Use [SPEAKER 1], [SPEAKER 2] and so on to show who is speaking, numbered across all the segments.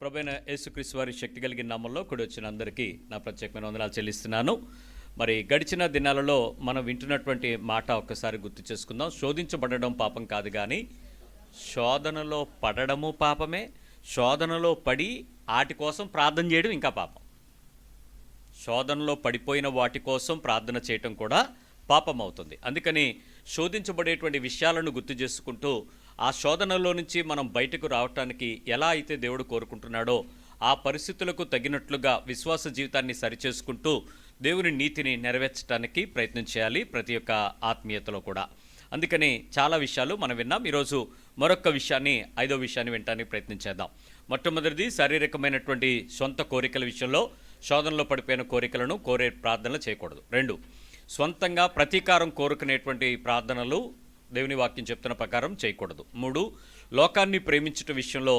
[SPEAKER 1] ప్రభువైన యేసుక్రీస్తు వారి శక్తి కలిగిన నామంలో కూడి వచ్చిన అందరికీ నా ప్రత్యేకమైన వందనాలు చెల్లిస్తున్నాను. మరి గడిచిన దినాలలో మనం వింటున్నటువంటి మాట ఒక్కసారి గుర్తు చేసుకుందాం. శోధించబడడం పాపం కాదు, కానీ శోధనలో పడడము పాపమే. శోధనలో పడి వాటి కోసం ప్రార్థన చేయడం ఇంకా పాపం. శోధనలో పడిపోయిన వాటి కోసం ప్రార్థన చేయటం కూడా పాపం అవుతుంది. అందుకని శోధించబడేటువంటి విషయాలను గుర్తు చేసుకుంటూ ఆ శోధనలో నుంచి మనం బయటకు రావటానికి ఎలా అయితే దేవుడు కోరుకుంటున్నాడో ఆ పరిస్థితులకు తగినట్లుగా విశ్వాస జీవితాన్ని సరిచేసుకుంటూ దేవుని నీతిని నెరవేర్చడానికి ప్రయత్నం చేయాలి ప్రతి ఒక్క ఆత్మీయతలో కూడా. అందుకని చాలా విషయాలు మనం విన్నాం. ఈరోజు మరొక విషయాన్ని, 5వ విషయాన్ని వినడానికి ప్రయత్నం చేద్దాం. మొట్టమొదటిది, శారీరకమైనటువంటి సొంత కోరికల విషయంలో శోధనలో పడిపోయిన కోరికలను కోరే ప్రార్థనలు చేయకూడదు. 2, సొంతంగా ప్రతీకారం కోరుకునేటువంటి ప్రార్థనలు దేవుని వాక్యం చెప్తున్న ప్రకారం చేయకూడదు. 3, లోకాన్ని ప్రేమించట విషయంలో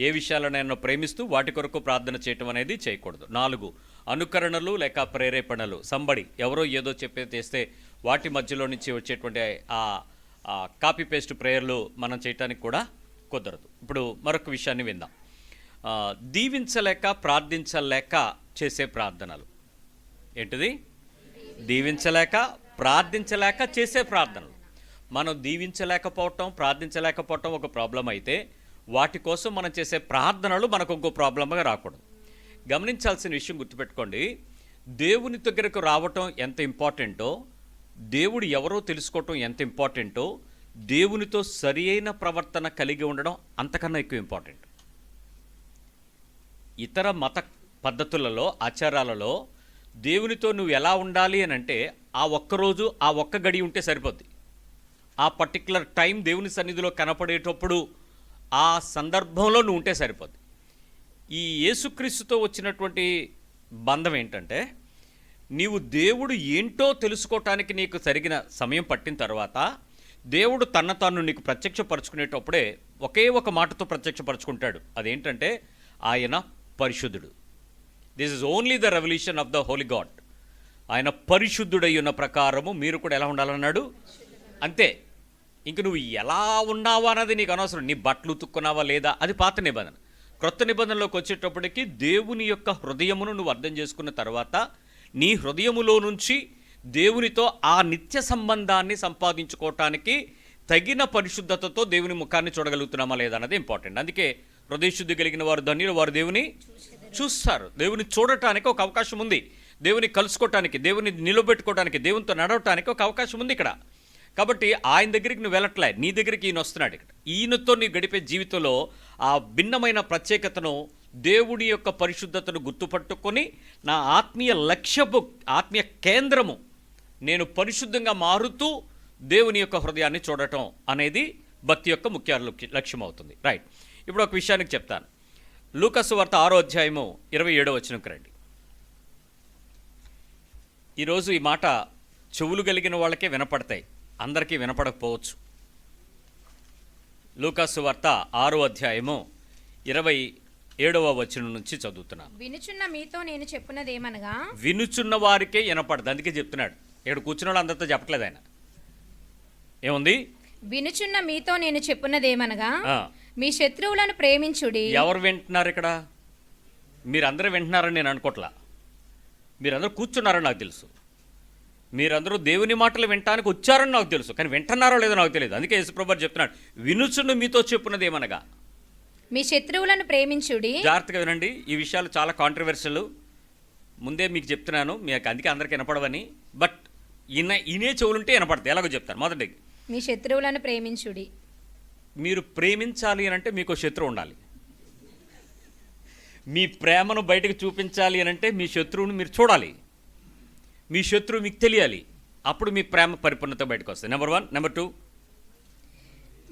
[SPEAKER 1] ఏ విషయాలనైనా ప్రేమిస్తూ వాటి కొరకు ప్రార్థన చేయటం అనేది చేయకూడదు. 4, అనుకరణలు లేక ప్రేరేపణలు, సంబడి ఎవరో ఏదో చేస్తే వాటి మధ్యలో నుంచి వచ్చేటువంటి ఆ కాపీ పేస్ట్ ప్రేయర్లు మనం చేయటానికి కూడా కుదరదు. ఇప్పుడు మరొక విషయాన్ని విందాం. దీవించలేక ప్రార్థించలేక చేసే ప్రార్థనలు. ఏంటిది? దీవించలేక ప్రార్థించలేక చేసే ప్రార్థనలు. మనం దీవించలేకపోవటం, ప్రార్థించలేకపోవటం ఒక ప్రాబ్లం అయితే, వాటి కోసం మనం చేసే ప్రార్థనలు మనకు ఇంకో ప్రాబ్లంగా రాకూడదు. గమనించాల్సిన విషయం గుర్తుపెట్టుకోండి. దేవుని దగ్గరకు రావటం ఎంత ఇంపార్టెంటో, దేవుడు ఎవరో తెలుసుకోవటం ఎంత ఇంపార్టెంటో, దేవునితో సరి అయిన ప్రవర్తన కలిగి ఉండడం అంతకన్నా ఎక్కువ ఇంపార్టెంట్. ఇతర మత పద్ధతులలో, ఆచారాలలో దేవునితో నువ్వు ఎలా ఉండాలి అని అంటే ఆ ఒక్కరోజు ఆ ఒక్క గడి ఉంటే సరిపోద్ది. ఆ పర్టికులర్ టైం దేవుని సన్నిధిలో కనపడేటప్పుడు ఆ సందర్భంలో నువ్వు ఉంటే సరిపోద్ది. ఈ యేసుక్రీస్తుతో వచ్చినటువంటి బంధం ఏంటంటే, నీవు దేవుడు ఏంటో తెలుసుకోవటానికి నీకు సరిగిన సమయం పట్టిన తర్వాత దేవుడు తాను నీకు ప్రత్యక్షపరచుకునేటప్పుడే ఒకే ఒక మాటతో ప్రత్యక్షపరచుకుంటాడు. అదేంటంటే, ఆయన పరిశుద్ధుడు. This is only the revolution of the Holi God. ఆయన పరిశుద్ధుడై ఉన్న ప్రకారము మీరు కూడా ఎలా ఉండాలన్నాడు, అంతే. ఇంక నువ్వు ఎలా ఉన్నావా అన్నది నీకు అనవసరం. నీ బట్టలు ఉతుక్కున్నావా లేదా అది పాత నిబంధన. క్రొత్త నిబంధనలోకి వచ్చేటప్పటికి దేవుని యొక్క హృదయమును నువ్వు అర్థం చేసుకున్న తర్వాత నీ హృదయములో నుంచి దేవునితో ఆ నిత్య సంబంధాన్ని సంపాదించుకోవటానికి తగిన పరిశుద్ధతతో దేవుని ముఖాన్ని చూడగలుగుతున్నామా లేదా అన్నది ఇంపార్టెంట్. అందుకే హృదయశుద్ధి కలిగిన వారు ధన్యులు, వారు దేవుని చూస్తారు. దేవుని చూడటానికి ఒక అవకాశం ఉంది, దేవుని కలుసుకోవటానికి, దేవుని నిలబెట్టుకోవటానికి, దేవునితో నడవటానికి ఒక అవకాశం ఉంది ఇక్కడ. కాబట్టి ఆయన దగ్గరికి నువ్వు వెళ్ళట్లే, నీ దగ్గరికి ఈయన వస్తున్నాడు. ఇక్కడ ఈయనతో నీ గడిపే జీవితంలో ఆ భిన్నమైన ప్రత్యేకతను, దేవుడి యొక్క పరిశుద్ధతను గుర్తుపట్టుకొని నా ఆత్మీయ లక్ష్యపు, ఆత్మీయ కేంద్రము నేను పరిశుద్ధంగా మారుతూ దేవుని యొక్క హృదయాన్ని చూడటం అనేది భక్తి యొక్క ముఖ్య లక్ష్యం అవుతుంది. రైట్. ఇప్పుడు ఒక విషయానికి చెప్తాను. లూకాసు వార్త 6వ అధ్యాయము 27వ వచనంకి రండి. ఈరోజు ఈ మాట చెవులు కలిగిన వాళ్ళకే వినపడతాయి, అందరికీ వినపడకపోవచ్చు. లూకాసు వార్త 6వ అధ్యాయము 27వ వచనం నుంచి చదువుతున్నాను.
[SPEAKER 2] వినుచున్న మీతో నేను చెప్పున్నదేమనగా,
[SPEAKER 1] వినుచున్న వారికే వినపడదు. అందుకే చెప్తున్నాడు. ఇక్కడ కూర్చున్న వాళ్ళు అందరితో చెప్పట్లేదు ఆయన. ఏముంది?
[SPEAKER 2] వినుచున్న మీతో నేను చెప్పున్నదేమనగా, మీ శత్రువులను ప్రేమించుడి.
[SPEAKER 1] ఎవరు వింటున్నారు ఇక్కడ? మీరందరూ వింటున్నారని నేను అనుకోవట్లా. మీరందరూ కూర్చున్నారని నాకు తెలుసు. మీరందరూ దేవుని మాటలు వినటానికి వచ్చారని నాకు తెలుసు, కానీ వింటున్నారో లేదో నాకు తెలియదు. అందుకే యేసుప్రభు చెప్తున్నాడు, వినుచున్న మీతో చెప్పున్నది ఏమనగా
[SPEAKER 2] మీ శత్రువులను ప్రేమించుడి.
[SPEAKER 1] జాగ్రత్తగా వినండి. ఈ విషయాలు చాలా కాంట్రవర్షియల్. ముందే మీకు చెప్తున్నాను, మీకు అందుకే అందరికీ వినపడవని. బట్ ఈయనే చెవులుంటే వినపడతాయి. ఎలాగో చెప్తాను. మొదటి,
[SPEAKER 2] మీ శత్రువులను ప్రేమించుడి.
[SPEAKER 1] మీరు ప్రేమించాలి అని అంటే మీకు శత్రువు ఉండాలి. మీ ప్రేమను బయటకు చూపించాలి అని అంటే మీ శత్రువుని మీరు చూడాలి, మీ శత్రువు మీకు తెలియాలి. అప్పుడు మీ ప్రేమ పరిపూర్ణత బయటకు వస్తుంది. నెంబర్ 1. నెంబర్ 2,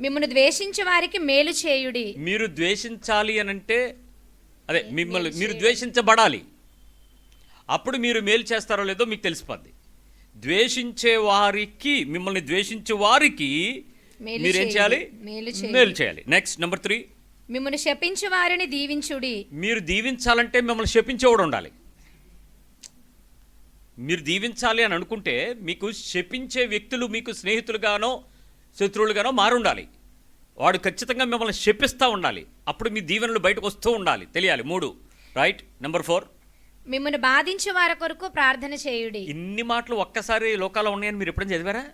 [SPEAKER 2] మిమ్మల్ని ద్వేషించే వారికి మేలు చేయుడి.
[SPEAKER 1] మీరు ద్వేషించాలి అని అంటే అదే మిమ్మల్ని మీరు ద్వేషించబడాలి. అప్పుడు మీరు మేలు చేస్తారో లేదో మీకు తెలిసిపోద్ది. ద్వేషించే వారికి, మిమ్మల్ని ద్వేషించే వారికి మీరేం చేయాలి? మేలు చేయాలి. నెక్స్ట్, నెంబర్ 3,
[SPEAKER 2] మిమ్మల్ని శపించే వారిని దీవించుడి.
[SPEAKER 1] మీరు దీవించాలంటే మిమ్మల్ని శపించేవాడు ఉండాలి. మీరు దీవించాలి అని అనుకుంటే మీకు శపించే వ్యక్తులు మీకు స్నేహితులుగానో శత్రువులుగానో మారుండాలి. వాడు ఖచ్చితంగా మిమ్మల్ని శపిస్తూ ఉండాలి. అప్పుడు మీ దీవెనలు బయటకు వస్తూ ఉండాలి, తెలియాలి. 3 రైట్. నెంబర్ 4,
[SPEAKER 2] మిమ్మల్ని బాధించు వారి కొరకు ప్రార్థన చేయుడి.
[SPEAKER 1] ఇన్ని మాటలు ఒక్కసారి లోకాల్లో ఉన్నాయని మీరు ఎప్పుడైనా చదివారా?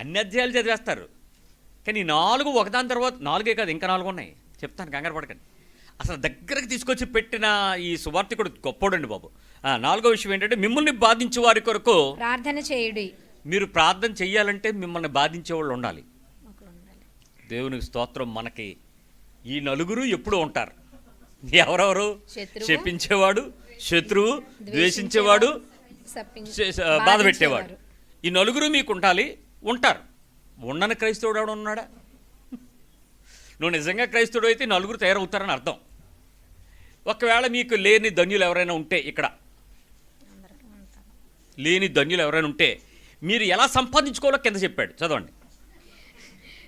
[SPEAKER 1] అన్ని అధ్యాయాలు చదివేస్తారు, కానీ 4 ఒకదాని తర్వాత 4 కాదు, ఇంకా 4 ఉన్నాయి. చెప్తాను, కంగారు పడకండి. అసలు దగ్గరకు తీసుకొచ్చి పెట్టిన ఈ సువార్తికుడు గొప్పోడండి బాబు. 4వ విషయం ఏంటంటే, మిమ్మల్ని బాధించే వారి కొరకు
[SPEAKER 2] ప్రార్థన చేయుడి.
[SPEAKER 1] మీరు ప్రార్థన చెయ్యాలంటే మిమ్మల్ని బాధించే వాళ్ళు ఉండాలి. దేవునికి స్తోత్రం. మనకి ఈ నలుగురు ఎప్పుడూ ఉంటారు. ఎవరెవరు? శపించేవాడు, శత్రువు, ద్వేషించేవాడు, బాధ పెట్టేవాడు. ఈ నలుగురు మీకు ఉండాలి, ఉంటారు. ఉండని క్రైస్తవుడు ఎవడు ఉన్నాడా? నువ్వు నిజంగా క్రైస్తవుడు అయితే నలుగురు తయారవుతారని అర్థం. ఒకవేళ మీకు లేని ధన్యులు ఎవరైనా ఉంటే, ఇక్కడ లేని ధన్యులు ఎవరైనా ఉంటే మీరు ఎలా సంపాదించుకోవాలో కింద చెప్పాడు, చదవండి.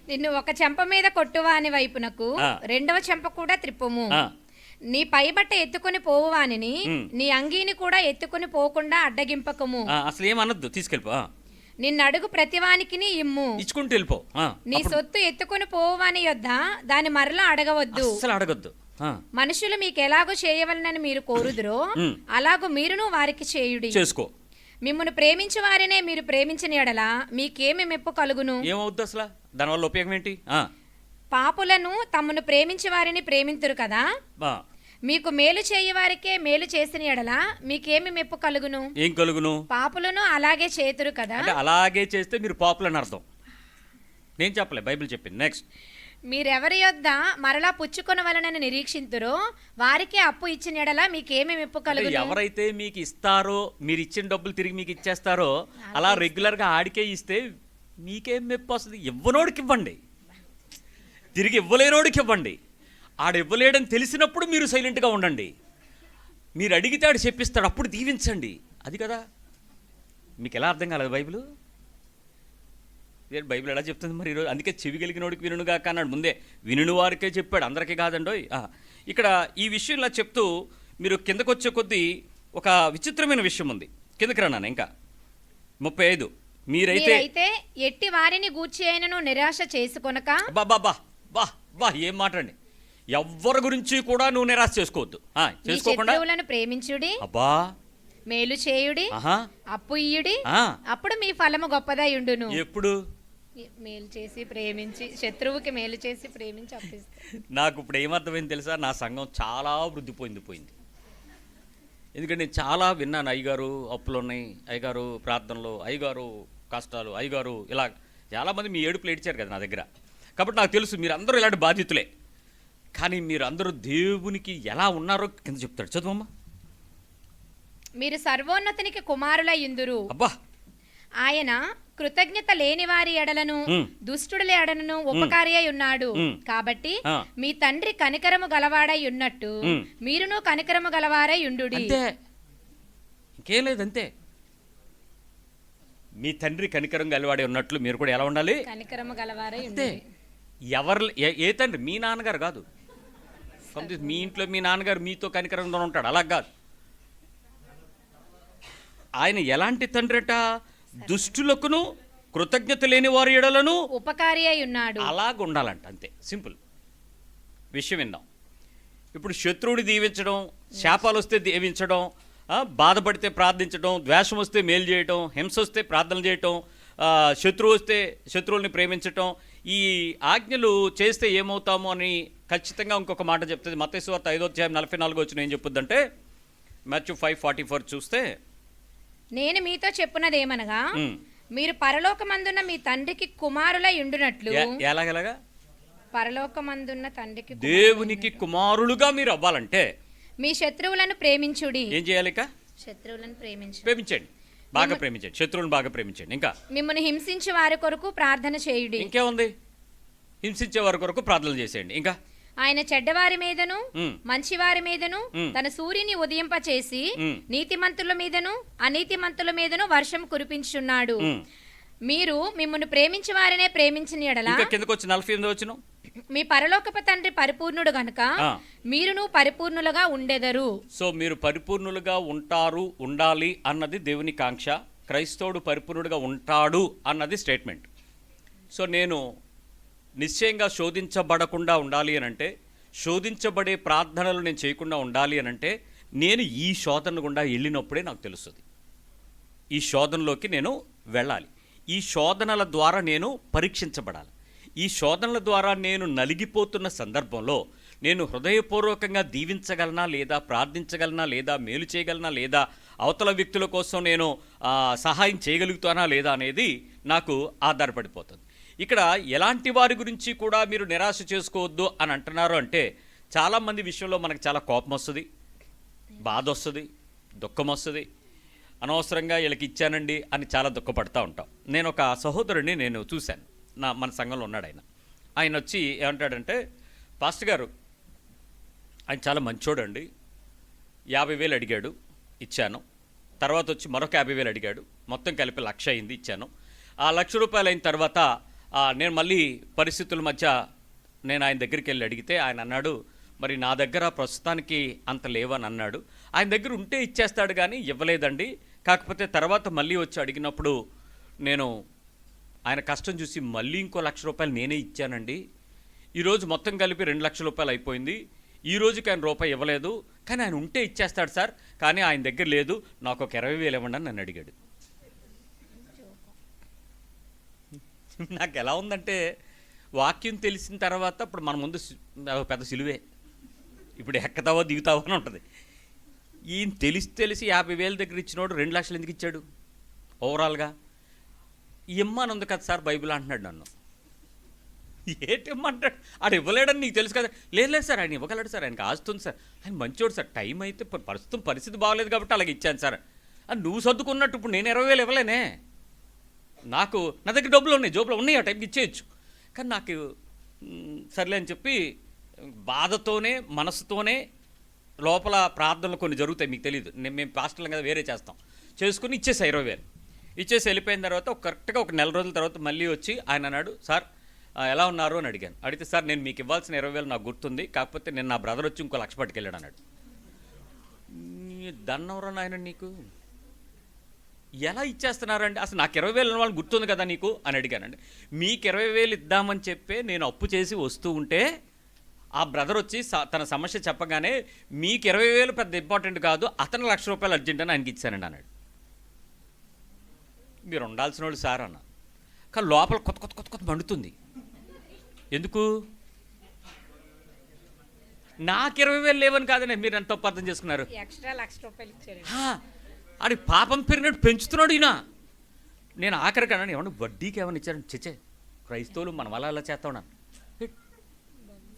[SPEAKER 2] నిన్ను ఒక చెంప మీద కొట్టువాని వైపునకు రెండవ చెంప కూడా త్రిప్పుము. నీ పైబట్ట ఎత్తుకొని పోవువానిని నీ అంగీని కూడా ఎత్తుకొని పోకుండా అడ్డగింపకము.
[SPEAKER 1] అసలు ఏమనొద్దు, తీసుకెళ్ళిపో.
[SPEAKER 2] నిన్ను అడుగు ప్రతివానికి ఇమ్ము,
[SPEAKER 1] ఇచ్చుకుంటూ వెళ్ళిపో.
[SPEAKER 2] నీ సొత్తు ఎత్తుకొని పోవువాని యొద్ద దాని మరలా అడగవద్దు.
[SPEAKER 1] అసలు అడగొద్దు.
[SPEAKER 2] మనుషులు మీకు ఎలాగో చేయవలనని మీరు కోరుదురో అలాగూ మీరును వారికి చేయుడి.
[SPEAKER 1] చేసుకో.
[SPEAKER 2] మిమ్మల్ని ప్రేమించే వారినే మీరు ప్రేమించిన ఎడల మీకేమి మెప్పు కలుగును?
[SPEAKER 1] ఏమవుద్దు అసలు? దానివల్ల ఉపయోగం ఏంటి?
[SPEAKER 2] పాపులను తమను ప్రేమించే వారిని ప్రేమింతురు కదా, మీకు మేలు చేయ వారికే మేలు చేసిన ఎడల మీకేమి మెప్పు కలుగును?
[SPEAKER 1] ఏం కలుగును?
[SPEAKER 2] పాపులను అలాగే చేతురు కదా.
[SPEAKER 1] అలాగే చేస్తే మీరు పాపులని అర్థం. నేను చెప్పలే, బైబిల్ చెప్పింది. నెక్స్ట్,
[SPEAKER 2] మీరెవరి యొద్ద మరలా పుచ్చుకొనవలనని నిరీక్షింతురో వారికే అప్పు ఇచ్చిన ఎడల మీకేమి మెప్పు కలుగును?
[SPEAKER 1] ఎవరైతే మీకు ఇస్తారో, మీరు ఇచ్చిన డబ్బులు తిరిగి మీకు ఇచ్చేస్తారో, అలా రెగ్యులర్గా ఆడికే ఇస్తే మీకేం మెప్పు వస్తుంది? ఇవ్వనోడికి ఇవ్వండి, తిరిగి ఇవ్వలేనోడికి ఇవ్వండి. ఆడు ఇవ్వలేడని తెలిసినప్పుడు మీరు సైలెంట్గా ఉండండి. మీరు అడిగితే ఆడు చెప్పిస్తాడు, అప్పుడు దీవించండి. అది కదా. మీకు ఎలా అర్థం కాలేదు బైబిల్? బైబిల్ ఎలా చెప్తుంది మరి ఈరోజు? అందుకే చెవి కలిగినోడికి వినుగా అన్నాడు ముందే. వినుని వారికే చెప్పాడు, అందరికీ కాదండోయ్. ఇక్కడ ఈ విషయం ఇలా చెప్తూ మీరు కిందకు వచ్చే కొద్దీ ఒక విచిత్రమైన విషయం ఉంది. కిందకి రాను ఇంకా 35. మీరైతే
[SPEAKER 2] ఎట్టి వారిని గూర్చి అయినను నిరాశ చేసుకొనక.
[SPEAKER 1] బా ఏం మాట్లాడండి. ఎవ్వరి గురించి కూడా నువ్వు నిరాశ చేసుకోవద్దు. చేసుకోకుండా
[SPEAKER 2] ప్రేమించుడి,
[SPEAKER 1] అబ్బా
[SPEAKER 2] మేలు చేయుడి, అప్పు ఇయ్యుడి, అప్పుడు మీ ఫలము గొప్పదయుండును.
[SPEAKER 1] ఎప్పుడు?
[SPEAKER 2] మేలు చేసి ప్రేమించి, శత్రువుకి మేలు చేసి ప్రేమించి అప్పిస్తా.
[SPEAKER 1] నాకు ఇప్పుడు ఏమర్థమైంది తెలుసా? నా సంఘం చాలా వృద్ధి పోయింది. ఎందుకంటే నేను చాలా విన్నాను, అయ్యగారు అప్పులు ఉన్నాయి, అయ్యగారు ప్రార్థనలు, అయ్యగారు కష్టాలు, అయ్యగారు ఇలా చాలామంది మీ ఏడుపులు ఏడ్చారు కదా నా దగ్గర. కాబట్టి నాకు తెలుసు మీరందరూ ఇలాంటి బాధితులే. కానీ మీరందరూ దేవునికి ఎలా ఉన్నారో కింద చెప్తాడు, చదువమ్మా.
[SPEAKER 2] మీరు సర్వోన్నతునికి కుమారుల యుందురు.
[SPEAKER 1] అబ్బా,
[SPEAKER 2] ఆయన కృతజ్ఞత లేని వారి ఎడలను దుష్టుల ఎడలను ఉపకారి అయి ఉన్నాడు. కాబట్టి మీ తండ్రి కనికరము గలవాడై ఉన్నట్టు మీరును కనికరము గలవారై ఉండుడి.
[SPEAKER 1] ఇంకేం లేదంతే. మీ తండ్రి కనికరం గలవాడే ఉన్నట్లు మీరు కూడా ఎలా ఉండాలి?
[SPEAKER 2] కనికరము గలవారై
[SPEAKER 1] ఉండాలి. ఎవరు ఏ తండ్రి? మీ నాన్నగారు కాదు. మీ ఇంట్లో మీ నాన్నగారు మీతో కనికరంతో ఉంటాడు, అలా కాదు. ఆయన ఎలాంటి తండ్రి అట? దుష్టులకును కృతజ్ఞత లేని వారి ఎడలను
[SPEAKER 2] ఉపకారి అయి ఉన్నాడు.
[SPEAKER 1] అలాగ ఉండాలంట, అంతే. సింపుల్ విషయం విందాం. ఇప్పుడు శత్రువుని దీవించడం, శాపాలు వస్తే దీవించడం, బాధపడితే ప్రార్థించడం, ద్వేషం వస్తే మేలు చేయటం, హింస వస్తే ప్రార్థన చేయటం, శత్రువు వస్తే శత్రువుల్ని ప్రేమించటం, ఈ ఆజ్ఞలు చేస్తే ఏమవుతాము అని ఖచ్చితంగా ఇంకొక మాట చెప్తుంది. మత్తయి సువార్త 5:44 ఏం చెప్పుద్దంటే, మాథ్యూ 5:44 చూస్తే,
[SPEAKER 2] నేను మీతో చెప్పున్నదేమనగా మీరు పరలోకమందున్న మీ తండ్రికి కుమారులై ఉండునట్లు.
[SPEAKER 1] ఎలాగెలాగా?
[SPEAKER 2] పరలోకమందున్న తండ్రికి,
[SPEAKER 1] దేవునికి కుమారులుగా మీరు అవ్వాలంటే
[SPEAKER 2] మీ శత్రువులను ప్రేమించుడి.
[SPEAKER 1] ఏం చేయాలి?
[SPEAKER 2] శత్రువులను
[SPEAKER 1] ప్రేమించండి, బాగా ప్రేమించండి, శత్రువులను బాగా ప్రేమించండి. ఇంకా
[SPEAKER 2] మిమ్మల్ని హింసించే వారి కొరకు ప్రార్థన చేయుడి.
[SPEAKER 1] ఇంకేముంది? హింసించే వారి కొరకు ప్రార్థన చేసేయండి. ఇంకా
[SPEAKER 2] ఆయన చెడ్డవారి మీదను మంచివారి మీదను తన సూర్యుని ఉదయింప చేసి నీతిమంతుల మీదను అనీతిమంతుల మీదను వర్షం కురిపించున్నాడు. మీరు మిమ్మల్ని ప్రేమించే వారినే ప్రేమించిన ఎడల
[SPEAKER 1] కిందకు వచ్చి 48
[SPEAKER 2] మీ పరలోకపు తండ్రి పరిపూర్ణుడు గనుక మీరును పరిపూర్ణులుగా ఉండెదరు.
[SPEAKER 1] సో మీరు పరిపూర్ణులుగా ఉండాలి అన్నది దేవుని కాంక్ష. క్రైస్తవుడు పరిపూర్ణుడుగా ఉంటాడు అన్నది స్టేట్మెంట్. సో నేను నిశ్చయంగా శోధించబడకుండా ఉండాలి అని అంటే, శోధించబడే ప్రార్థనలు నేను చేయకుండా ఉండాలి అని అంటే, నేను ఈ శోధన గుండా వెళ్ళినప్పుడే నాకు తెలుస్తుంది. ఈ శోధనలోకి నేను వెళ్ళాలి. ఈ శోధనల ద్వారా నేను పరీక్షించబడాలి. ఈ శోధనల ద్వారా నేను నలిగిపోతున్న సందర్భంలో నేను హృదయపూర్వకంగా దీవించగలనా లేదా, ప్రార్థించగలనా లేదా, మేలు చేయగలనా లేదా, అవతల వ్యక్తుల కోసం నేను సహాయం చేయగలుగుతానా లేదా అనేది నాకు ఆధారపడిపోతుంది. ఇక్కడ ఎలాంటి వారి గురించి కూడా మీరు నిరాశ చేసుకోవద్దు అని అంటున్నారు అంటే, చాలామంది విషయంలో మనకు చాలా కోపం వస్తుంది, బాధ వస్తుంది, దుఃఖం వస్తుంది. అనవసరంగా వీళ్ళకి ఇచ్చానండి అని చాలా దుఃఖపడతా ఉంటాం. నేను ఒక సహోదరుడిని నేను చూశాను, మన సంఘంలో ఉన్నాడు. ఆయన వచ్చి ఏమంటాడంటే, పాస్టర్ గారు ఆయన చాలా మంచోడండి, 50,000 అడిగాడు, ఇచ్చాను. తర్వాత వచ్చి మరొక 50,000 అడిగాడు, మొత్తం కలిపి 1,00,000 అయింది, ఇచ్చాను. ఆ 1,00,000 రూపాయలు అయిన తర్వాత నేను మళ్ళీ పరిస్థితుల మధ్య నేను ఆయన దగ్గరికి వెళ్ళి అడిగితే ఆయన అన్నాడు, మరి నా దగ్గర ప్రస్తుతానికి అంత లేవని అన్నాడు. ఆయన దగ్గర ఉంటే ఇచ్చేస్తాడు కానీ ఇవ్వలేదండి. కాకపోతే తర్వాత మళ్ళీ వచ్చి అడిగినప్పుడు నేను ఆయన కష్టం చూసి మళ్ళీ ఇంకో 1,00,000 రూపాయలు నేనే ఇచ్చానండి. ఈరోజు మొత్తం కలిపి 2,00,000 రూపాయలు అయిపోయింది. ఈ రోజుకి ఆయన రూపాయి ఇవ్వలేదు, కానీ ఆయన ఉంటే ఇచ్చేస్తాడు సార్, కానీ ఆయన దగ్గర లేదు, నాకు ఒక 20,000 ఇవ్వండి అని నన్ను అడిగాడు. నాకు ఎలా ఉందంటే, వాక్యం తెలిసిన తర్వాత ఇప్పుడు మన ముందు పెద్ద సిలువే, ఇప్పుడు ఎక్కతావో దిగుతావో అని ఉంటుంది. ఈయన తెలిసి 50,000 దగ్గర ఇచ్చినోడు 2,00,000 ఎందుకు ఇచ్చాడు ఓవరాల్గా? ఇమ్మని ఉంది కదా సార్ బైబిల్ అంటున్నాడు నన్ను. ఏంటి ఇమ్మంటాడు? ఆడు ఇవ్వలేడని నీకు తెలుసు కదా. లేదు సార్, ఆయన ఇవ్వగలడు సార్, ఆయనకి ఆస్తుంది సార్, ఆయన మంచోడు సార్, టైం అయితే ప్రస్తుతం పరిస్థితి బాగలేదు కాబట్టి అలాగే ఇచ్చాను సార్. నువ్వు సర్దుకున్నట్టు ఇప్పుడు నేను 20,000 ఇవ్వలేనే, నాకు నా దగ్గర డబ్బులు ఉన్నాయి, జోబులో ఉన్నాయి, ఆ టైంకి ఇచ్చేయచ్చు. కానీ నాకు సర్లే అని చెప్పి బాధతోనే మనసుతోనే లోపల ప్రార్థనలు కొన్ని జరుగుతాయి, మీకు తెలియదు. మేము పాస్టర్లం కదా, వేరే చేస్తాం, చేసుకుని ఇచ్చేసా 20,000 ఇచ్చేసి వెళ్ళిపోయిన తర్వాత కరెక్ట్గా ఒక నెల రోజుల తర్వాత మళ్ళీ వచ్చి ఆయన అన్నాడు, సార్ ఎలా ఉన్నారు అని అడిగాను. అడిగితే సార్ నేను మీకు ఇవ్వాల్సిన 20,000 నాకు గుర్తుంది, కాకపోతే నేను నా బ్రదర్ వచ్చి ఇంకో 1,00,000 పట్టుకెళ్ళాడు అన్నాడు. దన్నవరా నాయన, నీకు ఎలా ఇచ్చేస్తున్నారండి? అసలు నాకు 20,000 వాళ్ళు గుర్తుంది కదా నీకు అని అడిగానండి. మీకు 20,000 ఇద్దామని చెప్పే నేను అప్పు చేసి వస్తూ ఉంటే ఆ బ్రదర్ వచ్చి తన సమస్య చెప్పగానే మీకు 20,000 పెద్ద ఇంపార్టెంట్ కాదు, అతను 1,00,000 రూపాయలు అర్జెంట్ అని ఆయనకి ఇచ్చానండి అన్నాడు. మీరు ఉండాల్సిన వాళ్ళు సార్ అన్న, కానీ లోపల కొత్త మండుతుంది. ఎందుకు? నాకు 20,000 లేవని కాదనే మీరు ఎంత అర్థం చేసుకున్నారు.
[SPEAKER 2] ఎక్స్ట్రా 1,00,000 రూపాయలు ఇచ్చారు.
[SPEAKER 1] ఆడి పాపం పెరిగినట్టు పెంచుతున్నాడు ఈయన. నేను ఆఖరికి అన్నాను, ఏమన్నా వడ్డీకి ఏమైనా ఇచ్చారని. చెచ్చే, క్రైస్తవులు మనం అలా చేస్తా ఉన్నాను,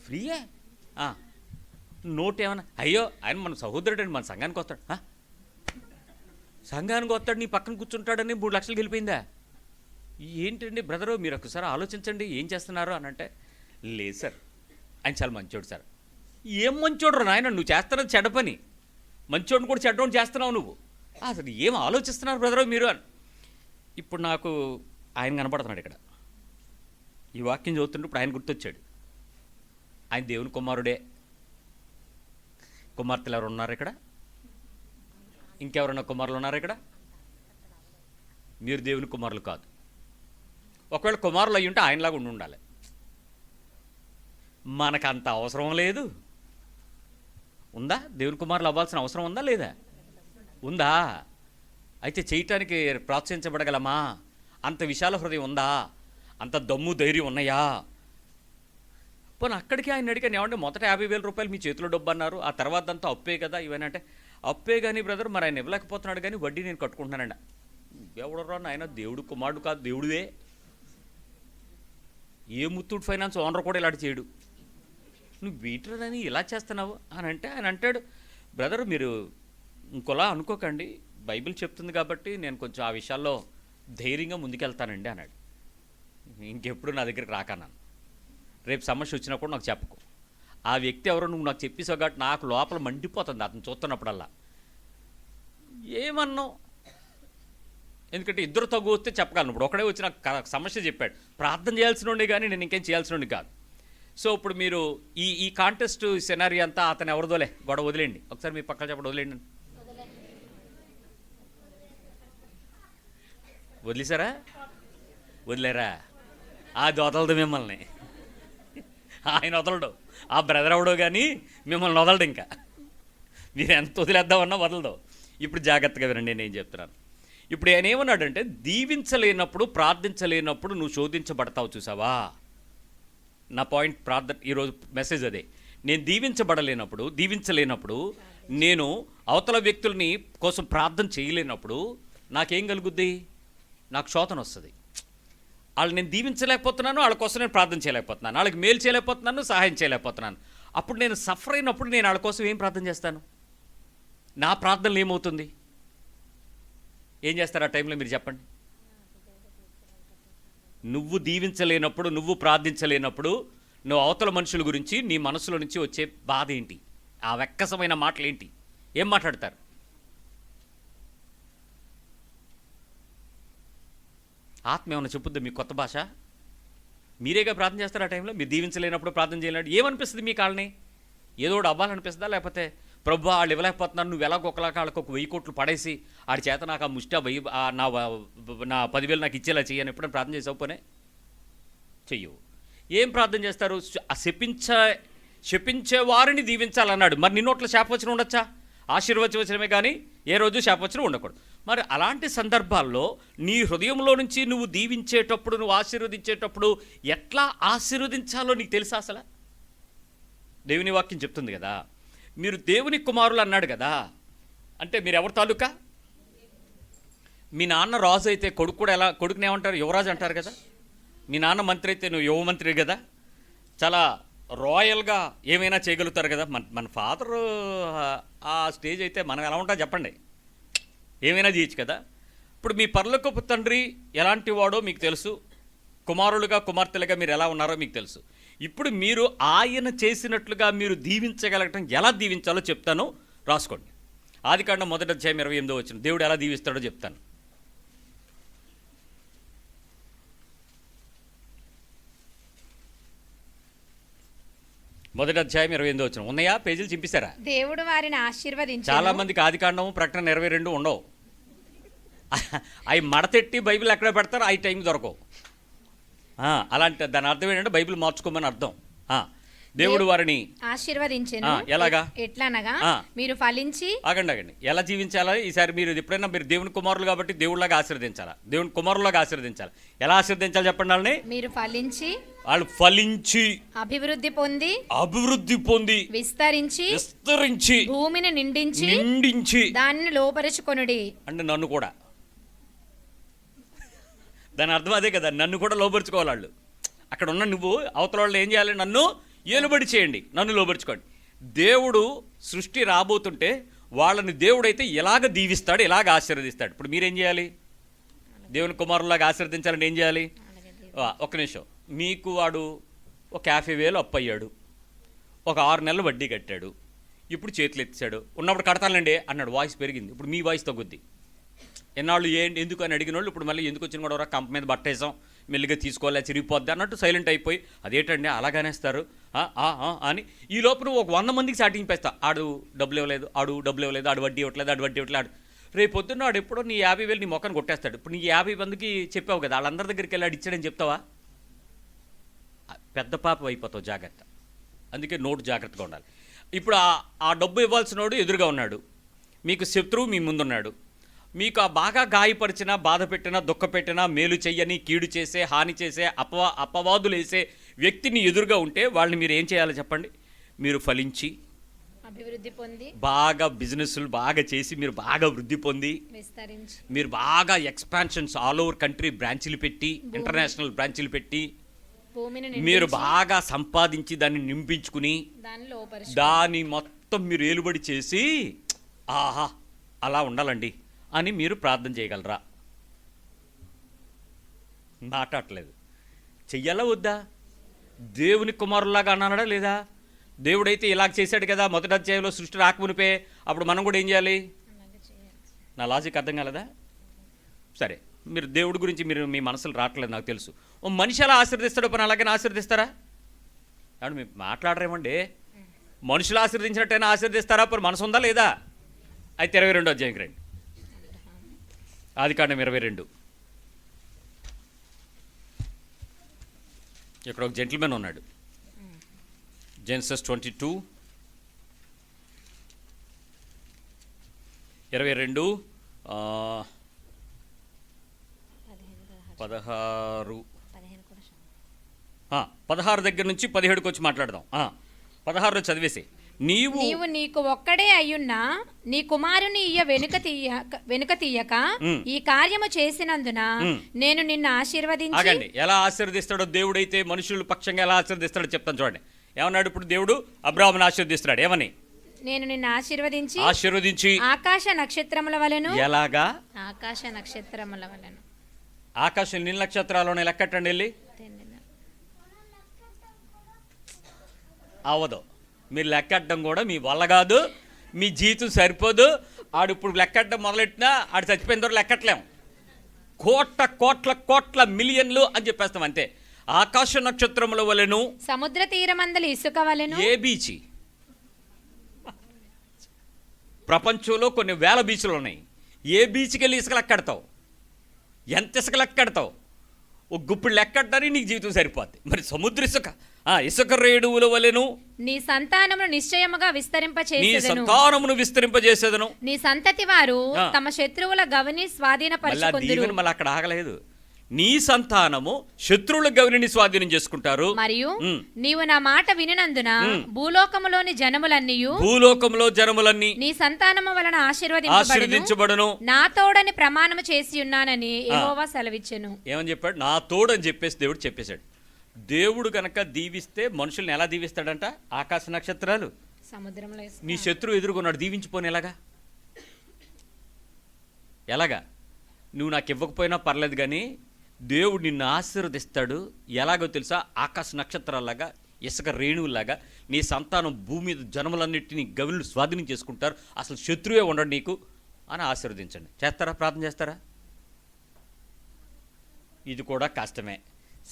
[SPEAKER 1] ఫ్రీయే నోట్ ఏమన్నా. అయ్యో ఆయన మన సహోదరుడు అండి, మన సంఘానికి వస్తాడు, సంఘానికి వస్తాడు, నీ పక్కన కూర్చుంటాడని 3,00,000 వెళ్ళిపోయిందా? ఏంటండి బ్రదరు, మీరు ఒకసారి ఆలోచించండి, ఏం చేస్తున్నారు అని అంటే, లేదు సార్ ఆయన చాలా మంచోడు సార్. ఏం మంచోడు నాయన, నువ్వు చేస్తున్నది చెడ్డ పని, మంచోడిని కూడా చెడ్డోని చేస్తున్నావు నువ్వు, అసలు ఏం ఆలోచిస్తున్నారు బ్రదరు మీరు అని. ఇప్పుడు నాకు ఆయన కనపడుతున్నాడు ఇక్కడ, ఈ వాక్యం చదువుతుంటే ఇప్పుడు ఆయన గుర్తొచ్చాడు. ఆయన దేవుని కుమారుడే. కుమార్తెలు ఎవరు ఉన్నారు ఇక్కడ? ఇంకెవరన్నా కుమారులు ఉన్నారు ఇక్కడ? మీరు దేవుని కుమారులు కాదు. ఒకవేళ కుమారులు అయ్యి ఉంటే ఆయనలాగా ఉండాలి. మనకు అంత అవసరం లేదు. ఉందా? దేవుని కుమారులు అవ్వాల్సిన అవసరం ఉందా లేదా? ఉందా? అయితే చేయటానికి ప్రోత్సహించబడగలమా? అంత విశాల హృదయం ఉందా? అంత దమ్ము ధైర్యం ఉన్నాయా? పోనీ అక్కడికి ఆయన అడిగాను, ఏమంటే మొదట 50,000 రూపాయలు మీ చేతిలో డబ్బు అన్నారు, ఆ తర్వాత అంతా అప్పే కదా ఇవన్నీ అంటే, అప్పే కానీ బ్రదర్ మరి ఆయన ఇవ్వలేకపోతున్నాడు కానీ వడ్డీ నేను కట్టుకుంటున్నానండి. ఎవడరా ఆయన, దేవుడు కుమారుడు కాదు, దేవుడివే. ఏ ముత్తూట్ ఫైనాన్స్ ఓనర్ కూడా ఇలాంటి చేయడు. నువ్వు వీటరని ఇలా చేస్తున్నావు అని అంటే ఆయన అంటాడు, బ్రదర్ మీరు ఇంకోలా అనుకోకండి, బైబిల్ చెప్తుంది కాబట్టి నేను కొంచెం ఆ విషయాల్లో ధైర్యంగా ముందుకెళ్తానండి అన్నాడు. ఇంకెప్పుడు నా దగ్గరికి రాకన్నాను. రేపు సమస్య వచ్చినప్పుడు నాకు చెప్పకు. ఆ వ్యక్తి ఎవరో నువ్వు నాకు చెప్పేసావు కాబట్టి నాకు లోపల మండిపోతుంది అతను చూస్తున్నప్పుడల్లా. ఏమన్నావు? ఎందుకంటే ఇద్దరు తగ్గు వస్తే చెప్పగలను. ఇప్పుడు ఒకడే వచ్చి నాకు సమస్య చెప్పాడు, ప్రార్థన చేయాల్సిన కానీ నేను ఇంకేం చేయాల్సిన కాదు. సో ఇప్పుడు మీరు ఈ కాంటెస్ట్ సినారీ అంతా అతను ఎవరిదోలే, గొడవ వదిలేండి. ఒకసారి మీ పక్కన చెప్పడం వదిలేండి. వదిలేసారా? వదిలేరా? అది వదలదు మిమ్మల్ని. ఆయన వదలడు. ఆ బ్రదర్ ఎవడో కానీ మిమ్మల్ని వదలడు. ఇంకా మీరు ఎంత వదిలేద్దామన్నా వదలదు. ఇప్పుడు జాగ్రత్తగా వినండి నేను ఏం చెప్తున్నాను. ఇప్పుడు ఆయన ఏమన్నాడంటే, దీవించలేనప్పుడు ప్రార్థించలేనప్పుడు నువ్వు శోధించబడతావు. చూసావా నా పాయింట్? ప్రార్థన ఈరోజు మెసేజ్ అదే. నేను దీవించలేనప్పుడు నేను అవతల వ్యక్తుల్ని కోసం ప్రార్థన చేయలేనప్పుడు నాకేం కలుగుద్ది? నాకు శోధన వస్తుంది. వాళ్ళు నేను దీవించలేకపోతున్నాను, వాళ్ళ కోసం నేను ప్రార్థన చేయలేకపోతున్నాను, వాళ్ళకి మేలు చేయలేకపోతున్నాను, సహాయం చేయలేకపోతున్నాను. అప్పుడు నేను సఫర్ అయినప్పుడు నేను వాళ్ళ కోసం ఏం ప్రార్థన చేస్తాను? నా ప్రార్థనలు ఏమవుతుంది? ఏం చేస్తారు ఆ టైంలో మీరు చెప్పండి? నువ్వు దీవించలేనప్పుడు, నువ్వు ప్రార్థించలేనప్పుడు నువ్వు అవతల మనుషుల గురించి నీ మనసులో నుంచి వచ్చే బాధ ఏంటి? ఆ వెక్కసమైన మాటలు ఏంటి? ఏం మాట్లాడతారు? ఆత్మ ఏమన్నా చెప్పుద్దా మీకు కొత్త భాష? మీరేగా ప్రార్థన చేస్తారు ఆ టైంలో. మీరు దీవించలేనప్పుడు ప్రార్థన చేయలేడు ఏమనిపిస్తుంది మీకు? వాళ్ళని ఏదో ఒకటి అవ్వాలనిపిస్తుందా? లేకపోతే ప్రభు వాళ్ళు ఇవ్వలేకపోతున్నాను, నువ్వు ఎలాగో ఒకలాగా వాళ్ళకి ఒక 1000 కోట్లు పడేసి ఆడి చేత నాకు ఆ ముష్టి నా 10,000 నాకు ఇచ్చేలా చెయ్యని ఎప్పుడైనా ప్రార్థన చేసావు? పోనే చెయ్యవు. ఏం ప్రార్థన చేస్తారు? శపించే వారిని దీవించాలన్నాడు. మరి నిన్నోట్ల శాపవచనం ఉండొచ్చా? ఆశీర్వచనమే కానీ ఏ రోజు శాపవచనం ఉండకూడదు. మరి అలాంటి సందర్భాల్లో నీ హృదయంలో నుంచి నువ్వు దీవించేటప్పుడు, నువ్వు ఆశీర్వదించేటప్పుడు ఎట్లా ఆశీర్వదించాలో నీకు తెలుసా అసలు? దేవుని వాక్యం చెప్తుంది కదా, మీరు దేవుని కుమారులు అన్నాడు కదా. అంటే మీరు ఎవరి తాలూకా? మీ నాన్న రాజు అయితే కొడుకు కూడా కొడుకుని ఏమంటారు? యువరాజు అంటారు కదా. మీ నాన్న మంత్రి అయితే నువ్వు యువ మంత్రి కదా. చాలా రాయల్గా ఏమైనా చేయగలుగుతారు కదా. మన ఫాదర్ ఆ స్టేజ్ అయితే మనం ఎలా ఉంటా చెప్పండి, ఏమైనా చేయొచ్చు కదా. ఇప్పుడు మీ పరలోకపు తండ్రి ఎలాంటి వాడో మీకు తెలుసు, కుమారులుగా కుమార్తెలుగా మీరు ఎలా ఉన్నారో మీకు తెలుసు. ఇప్పుడు మీరు ఆయన చేసినట్లుగా మీరు దీవించగలగటం, ఎలా దీవించాలో చెప్తాను, రాసుకోండి. ఆదికాండం 1:28 దేవుడు ఎలా దీవిస్తాడో చెప్తాను. మొదటి అధ్యాయం 28 ఉన్నాయా? పేజీలు చింపిస్తారా?
[SPEAKER 2] దేవుడు వారిని ఆశీర్వదించాడు.
[SPEAKER 1] చాలా మందికి ఆదికాండం ప్రకటన 22 ఉండవు. అవి మడతెట్టి బైబిల్ ఎక్కడ పెడతారు, ఆ టైం దొరకవు. అలాంటి దాని అర్థం ఏంటంటే బైబిల్ మార్చుకోమని అర్థం. దేవుడు వారిని
[SPEAKER 2] ఆశీర్వదించెను.
[SPEAKER 1] ఎలాగా?
[SPEAKER 2] ఎట్లనగా మీరు ఫలించి.
[SPEAKER 1] ఆగండి. ఎలా జీవించాలా? ఈసారి మీరు ఎప్పుడైనా మీరు దేవుని కుమారులు కాబట్టి దేవుళ్ళగా ఆశీర్వదించాలా, దేవుని కుమారులాగా ఆశీర్వదించాలి. ఎలా ఆశీర్వదించాలి చెప్పండి వాళ్ళని?
[SPEAKER 2] మీరు ఫలించి,
[SPEAKER 1] వాళ్ళు ఫలించి
[SPEAKER 2] అభివృద్ధి పొంది విస్తరించి భూమిని నిండించి దాన్ని లోపరుచుకొనుడి.
[SPEAKER 1] అంటే నన్ను కూడా, దాని అర్థం అదే కదా, నన్ను కూడా లోపరుచుకోవాలి వాళ్ళు. అక్కడ ఉన్న నువ్వు అవతల వాళ్ళు ఏం చేయాలి? నన్ను ఏలుబడి చేయండి, నన్ను లోపరుచుకోండి. దేవుడు సృష్టి రాబోతుంటే వాళ్ళని దేవుడైతే ఎలాగ దీవిస్తాడు, ఎలాగ ఆశీర్వదిస్తాడు. ఇప్పుడు మీరేం చేయాలి? దేవుని కుమారులాగా ఆశీర్వదించాలని ఏం చేయాలి? ఒక్క నిమిషం. మీకు వాడు ఒక 50,000 అప్పు అయ్యాడు, ఒక 6 నెలలు వడ్డీ కట్టాడు, ఇప్పుడు చేతులు ఎత్తాడు. ఉన్నప్పుడు కడతానండి అన్నాడు, వాయిస్ పెరిగింది. ఇప్పుడు మీ వాయిస్ తగ్గుద్ది. ఎన్నాళ్ళు ఎందుకు అని అడిగిన వాళ్ళు ఇప్పుడు మళ్ళీ ఎందుకు వచ్చిన కూడా కంప మీద బట్టేసాం, మెల్లిగా తీసుకోవాలి, చిరిగిపోద్ది అన్నట్టు సైలెంట్ అయిపోయి అదేంటండి అలాగనేస్తారు అని ఈ లోపల ఒక 100 మందికి సాటింపేస్తా. ఆడు డబ్బులు ఇవ్వలేదు, ఆడు వడ్డీ ఇవ్వట్లేదు, ఆడు రేపు పొద్దున్న ఆడు ఎప్పుడో నీ 50,000 నీ మొక్కను కొట్టేస్తాడు. ఇప్పుడు నీ 50 మందికి చెప్పావు కదా, వాళ్ళందరి దగ్గరికి వెళ్ళి ఇచ్చాడని చెప్తావా? పెద్ద పాప అయిపోతావు. జాగ్రత్త. అందుకే నోటు జాగ్రత్తగా ఉండాలి. ఇప్పుడు ఆ డబ్బు ఇవ్వాల్సినోడు ఎదురుగా ఉన్నాడు, మీకు శత్రువు మీ ముందున్నాడు. మీకు ఆ బాగా గాయపరిచినా, బాధ పెట్టినా, దుఃఖ పెట్టినా, మేలు చెయ్యని, కీడు చేసే, హాని చేసే, అపవాదులు వేసే వ్యక్తిని ఎదురుగా ఉంటే వాళ్ళని మీరు ఏం చేయాలో చెప్పండి? మీరు ఫలించి
[SPEAKER 2] అభివృద్ధి పొంది,
[SPEAKER 1] బాగా బిజినెస్లు బాగా చేసి, మీరు బాగా వృద్ధి పొంది,
[SPEAKER 2] విస్తరించి,
[SPEAKER 1] మీరు బాగా ఎక్స్పాన్షన్స్ ఆల్ ఓవర్ కంట్రీ బ్రాంచీలు పెట్టి, ఇంటర్నేషనల్ బ్రాంచీలు పెట్టి, మీరు బాగా సంపాదించి దాన్ని నింపించుకుని దాన్ని మొత్తం మీరు ఏలుబడి చేసి ఆహా అలా ఉండాలండి అని మీరు ప్రార్థన చేయగలరా? మాట్లాడలేదు. చెయ్యాలా వద్దా? దేవుని కుమారులాగా అన్నాడా లేదా? దేవుడైతే ఇలాగ చేశాడు కదా మొదటి అధ్యాయంలో, సృష్టి రాకమునిపే. అప్పుడు మనం కూడా ఏం చేయాలి? నా లాజిక్ అర్థం కాలేదా? సరే, మీరు దేవుడి గురించి మీ మనసులో రావట్లేదు నాకు తెలుసు. ఓ మనిషి అలా ఆశీర్దిస్తాడో పని అలాగే ఆశీర్దిస్తారా? కాబట్టి మీరు మాట్లాడరేమండి. మనుషులు ఆశీర్దించినట్టయినా ఆశీర్దిస్తారా? మరి మనసు ఉందా లేదా? అయితే 22 అధ్యాయం రండి. ఆదికాండం 22. ఇక్కడ ఒక జెంటిల్మెన్ ఉన్నాడు. జెనసిస్ 22 22 16 దగ్గర నుంచి 17కి వచ్చి మాట్లాడదాం. 16లో చదివేసి,
[SPEAKER 2] నీవు నీకు ఒక్కడే అయ్యున్నా నీ కుమారుని ఇయ్య వెనుక తీయక ఈ కార్యము చేసినందున నేను నిన్ను ఆశీర్వదించి.
[SPEAKER 1] ఆగండి, ఎలా ఆశీర్వదిస్తాడో దేవుడైతే మనుషుల పక్షంగా ఎలా ఆశీర్వదిస్తాడో చెప్తాను చూడండి. ఏమన్నాడు ఇప్పుడు దేవుడు? అబ్రాహామును ఆశీర్వదిస్తున్నాడు. ఏమని?
[SPEAKER 2] నేను నిన్ను
[SPEAKER 1] ఆశీర్వదించి
[SPEAKER 2] ఆకాశ నక్షత్రముల వలెను.
[SPEAKER 1] ఎలాగా?
[SPEAKER 2] ఆకాశ నక్షత్రముల వలెను.
[SPEAKER 1] ఆకాశం నీళ్ళ నక్షత్రాలను లెక్కట్టండి వెళ్ళి. అవదు, మీరు లెక్కట్టడం కూడా మీ వల్ల కాదు, మీ జీవితం సరిపోదు. ఆడు ఇప్పుడు లెక్కట్టడం మొదలెట్టినా ఆడు చచ్చిపోయిన తర్వాత లెక్కట్లేము. కోట్ల కోట్ల కోట్ల మిలియన్లు అని చెప్పేస్తాం అంతే. ఆకాశ నక్షత్రముల వలెను,
[SPEAKER 2] సముద్ర తీరమందలి ఇసుక వలెను.
[SPEAKER 1] ఏ బీచ్? ప్రపంచంలో కొన్ని వేల బీచ్లు ఉన్నాయి. ఏ బీచ్కి వెళ్ళి ఇసుక లెక్కడతావు? ఎంత ఇసుక లెక్కడతావు? ఒక గుప్పుడు లెక్కడటానికి నీకు జీవితం సరిపోద్ది. మరి సముద్ర ఇసుక రేణువుల వలెను
[SPEAKER 2] నీ సంతానమును నిశ్చయముగా
[SPEAKER 1] విస్తరింపజేసేదను.
[SPEAKER 2] నీ సంతతి వారు తమ శత్రువుల గవిని స్వాధీనపరచుకొందురు.
[SPEAKER 1] మళ్ళీ అక్కడ ఆగలేదు. నీ సంతానము శత్రువుల గవిని స్వాధీనం చేసుకుంటారు.
[SPEAKER 2] మరియు నీవు నా మాట వినినందున భూలోకములో జనములన్నీ నీ సంతానము వలన ఆశీర్వదించబడును. నా తోడని ప్రమాణము చేసి ఉన్నానని యెహోవా సెలవిచ్చెను.
[SPEAKER 1] ఏమని చెప్పాడు? నా తోడని చెప్పేసి దేవుడు చెప్పేశాడు. దేవుడు గనక దీవిస్తే మనుషుల్ని ఎలా దీవిస్తాడంట? ఆకాశ నక్షత్రాలు
[SPEAKER 2] సముద్రంలో.
[SPEAKER 1] నీ శత్రువు ఎదుర్కొన్నాడు, దీవించిపోని ఎలాగా? నువ్వు నాకు ఇవ్వకపోయినా పర్లేదు, కానీ దేవుడు నిన్ను ఆశీర్వదిస్తాడు. ఎలాగో తెలుసా? ఆకాశ నక్షత్రాల్లాగా, ఇసుక రేణువులాగా నీ సంతానం భూమి మీద జనములన్నిటినీ గవిలు స్వాధీనం చేసుకుంటారు. అసలు శత్రువే ఉండడు నీకు అని ఆశీర్వదించండి. చేస్తారా? ప్రార్థన చేస్తారా? ఇది కూడా కష్టమే.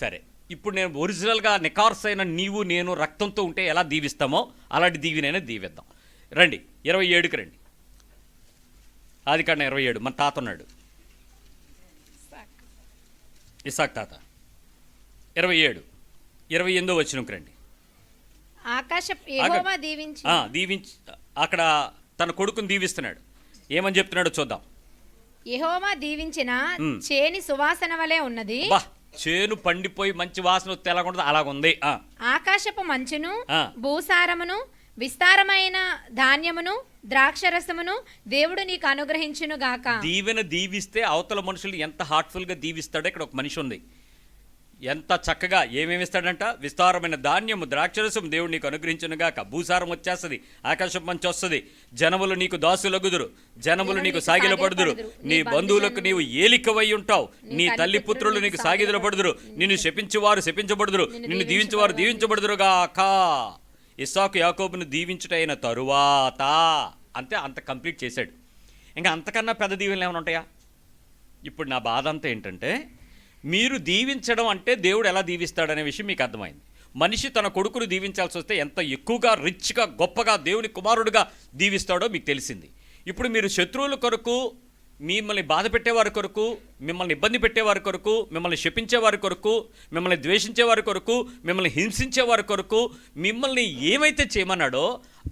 [SPEAKER 1] సరే, ఇప్పుడు నేను ఒరిజినల్గా నికార్సైన నీవు నేను రక్తంతో ఉంటే ఎలా దీవిస్తామో అలాంటి దీవినైనా దీవిద్దాం. రండి 27కి రండి. ఆదికాండం 27. మన తాత ఉన్నాడు, ఇస్సాకు తాత. 27 వచనంకి రండి. దీవించి అక్కడ తన కొడుకుని దీవిస్తున్నాడు. ఏమని చెప్తున్నాడో చూద్దాం.
[SPEAKER 2] యెహోవా దీవించిన చేని సువాసన వలె ఉన్నది.
[SPEAKER 1] చేను పండిపోయి మంచి వాసన తెలకుండా అలాగుంది.
[SPEAKER 2] ఆకాశపు మంచును, భూసారమును, విస్తారమైన ధాన్యమును, ద్రాక్షరసమును దేవుడు నీకు అనుగ్రహించును గాక.
[SPEAKER 1] దీవిస్తే అవతల మనుషులు ఎంత హార్ట్ఫుల్ గా దీవిస్తాడో. ఇక్కడ ఒక మనిషి ఉంది, ఎంత చక్కగా ఏమేమి ఇస్తాడంట? విస్తారమైన ధాన్యము, ద్రాక్షరసం దేవుడు నీకు అనుగ్రహించును గాక. భూసారం వచ్చేస్తుంది, ఆకాశం మంచి వస్తుంది. జనములు నీకు దాసులగుదురు, జనములు నీకు సాగిలపడుదురు. నీ బంధువులకు నీవు ఏలికవై ఉంటావు. నీ తల్లి పుత్రులు నీకు సాగిలపడుదురు. నిన్ను శపించువారు శపించబడుదురు, నిన్ను దీవించువారు దీవించబడుదురు గాక. ఇస్సాకు యాకోబును దీవించుటైన తరువాత అంతే, అంత కంప్లీట్ చేశాడు. ఇంకా అంతకన్నా పెద్ద దీవెనలు ఏమైనా ఉంటాయా? ఇప్పుడు నా బాధ అంతా ఏంటంటే, మీరు దీవించడం అంటే దేవుడు ఎలా దీవిస్తాడనే విషయం మీకు అర్థమైంది. మనిషి తన కొడుకును దీవించాల్సి వస్తే ఎంత ఎక్కువగా రిచ్గా గొప్పగా దేవుని కుమారుడుగా దీవిస్తాడో మీకు తెలిసింది. ఇప్పుడు మీరు శత్రువుల కొరకు, మిమ్మల్ని బాధ పెట్టేవారి కొరకు, మిమ్మల్ని ఇబ్బంది పెట్టేవారి కొరకు, మిమ్మల్ని శపించేవారి కొరకు, మిమ్మల్ని ద్వేషించేవారి కొరకు, మిమ్మల్ని హింసించేవారి కొరకు, మిమ్మల్ని ఏమైతే చేయమన్నాడో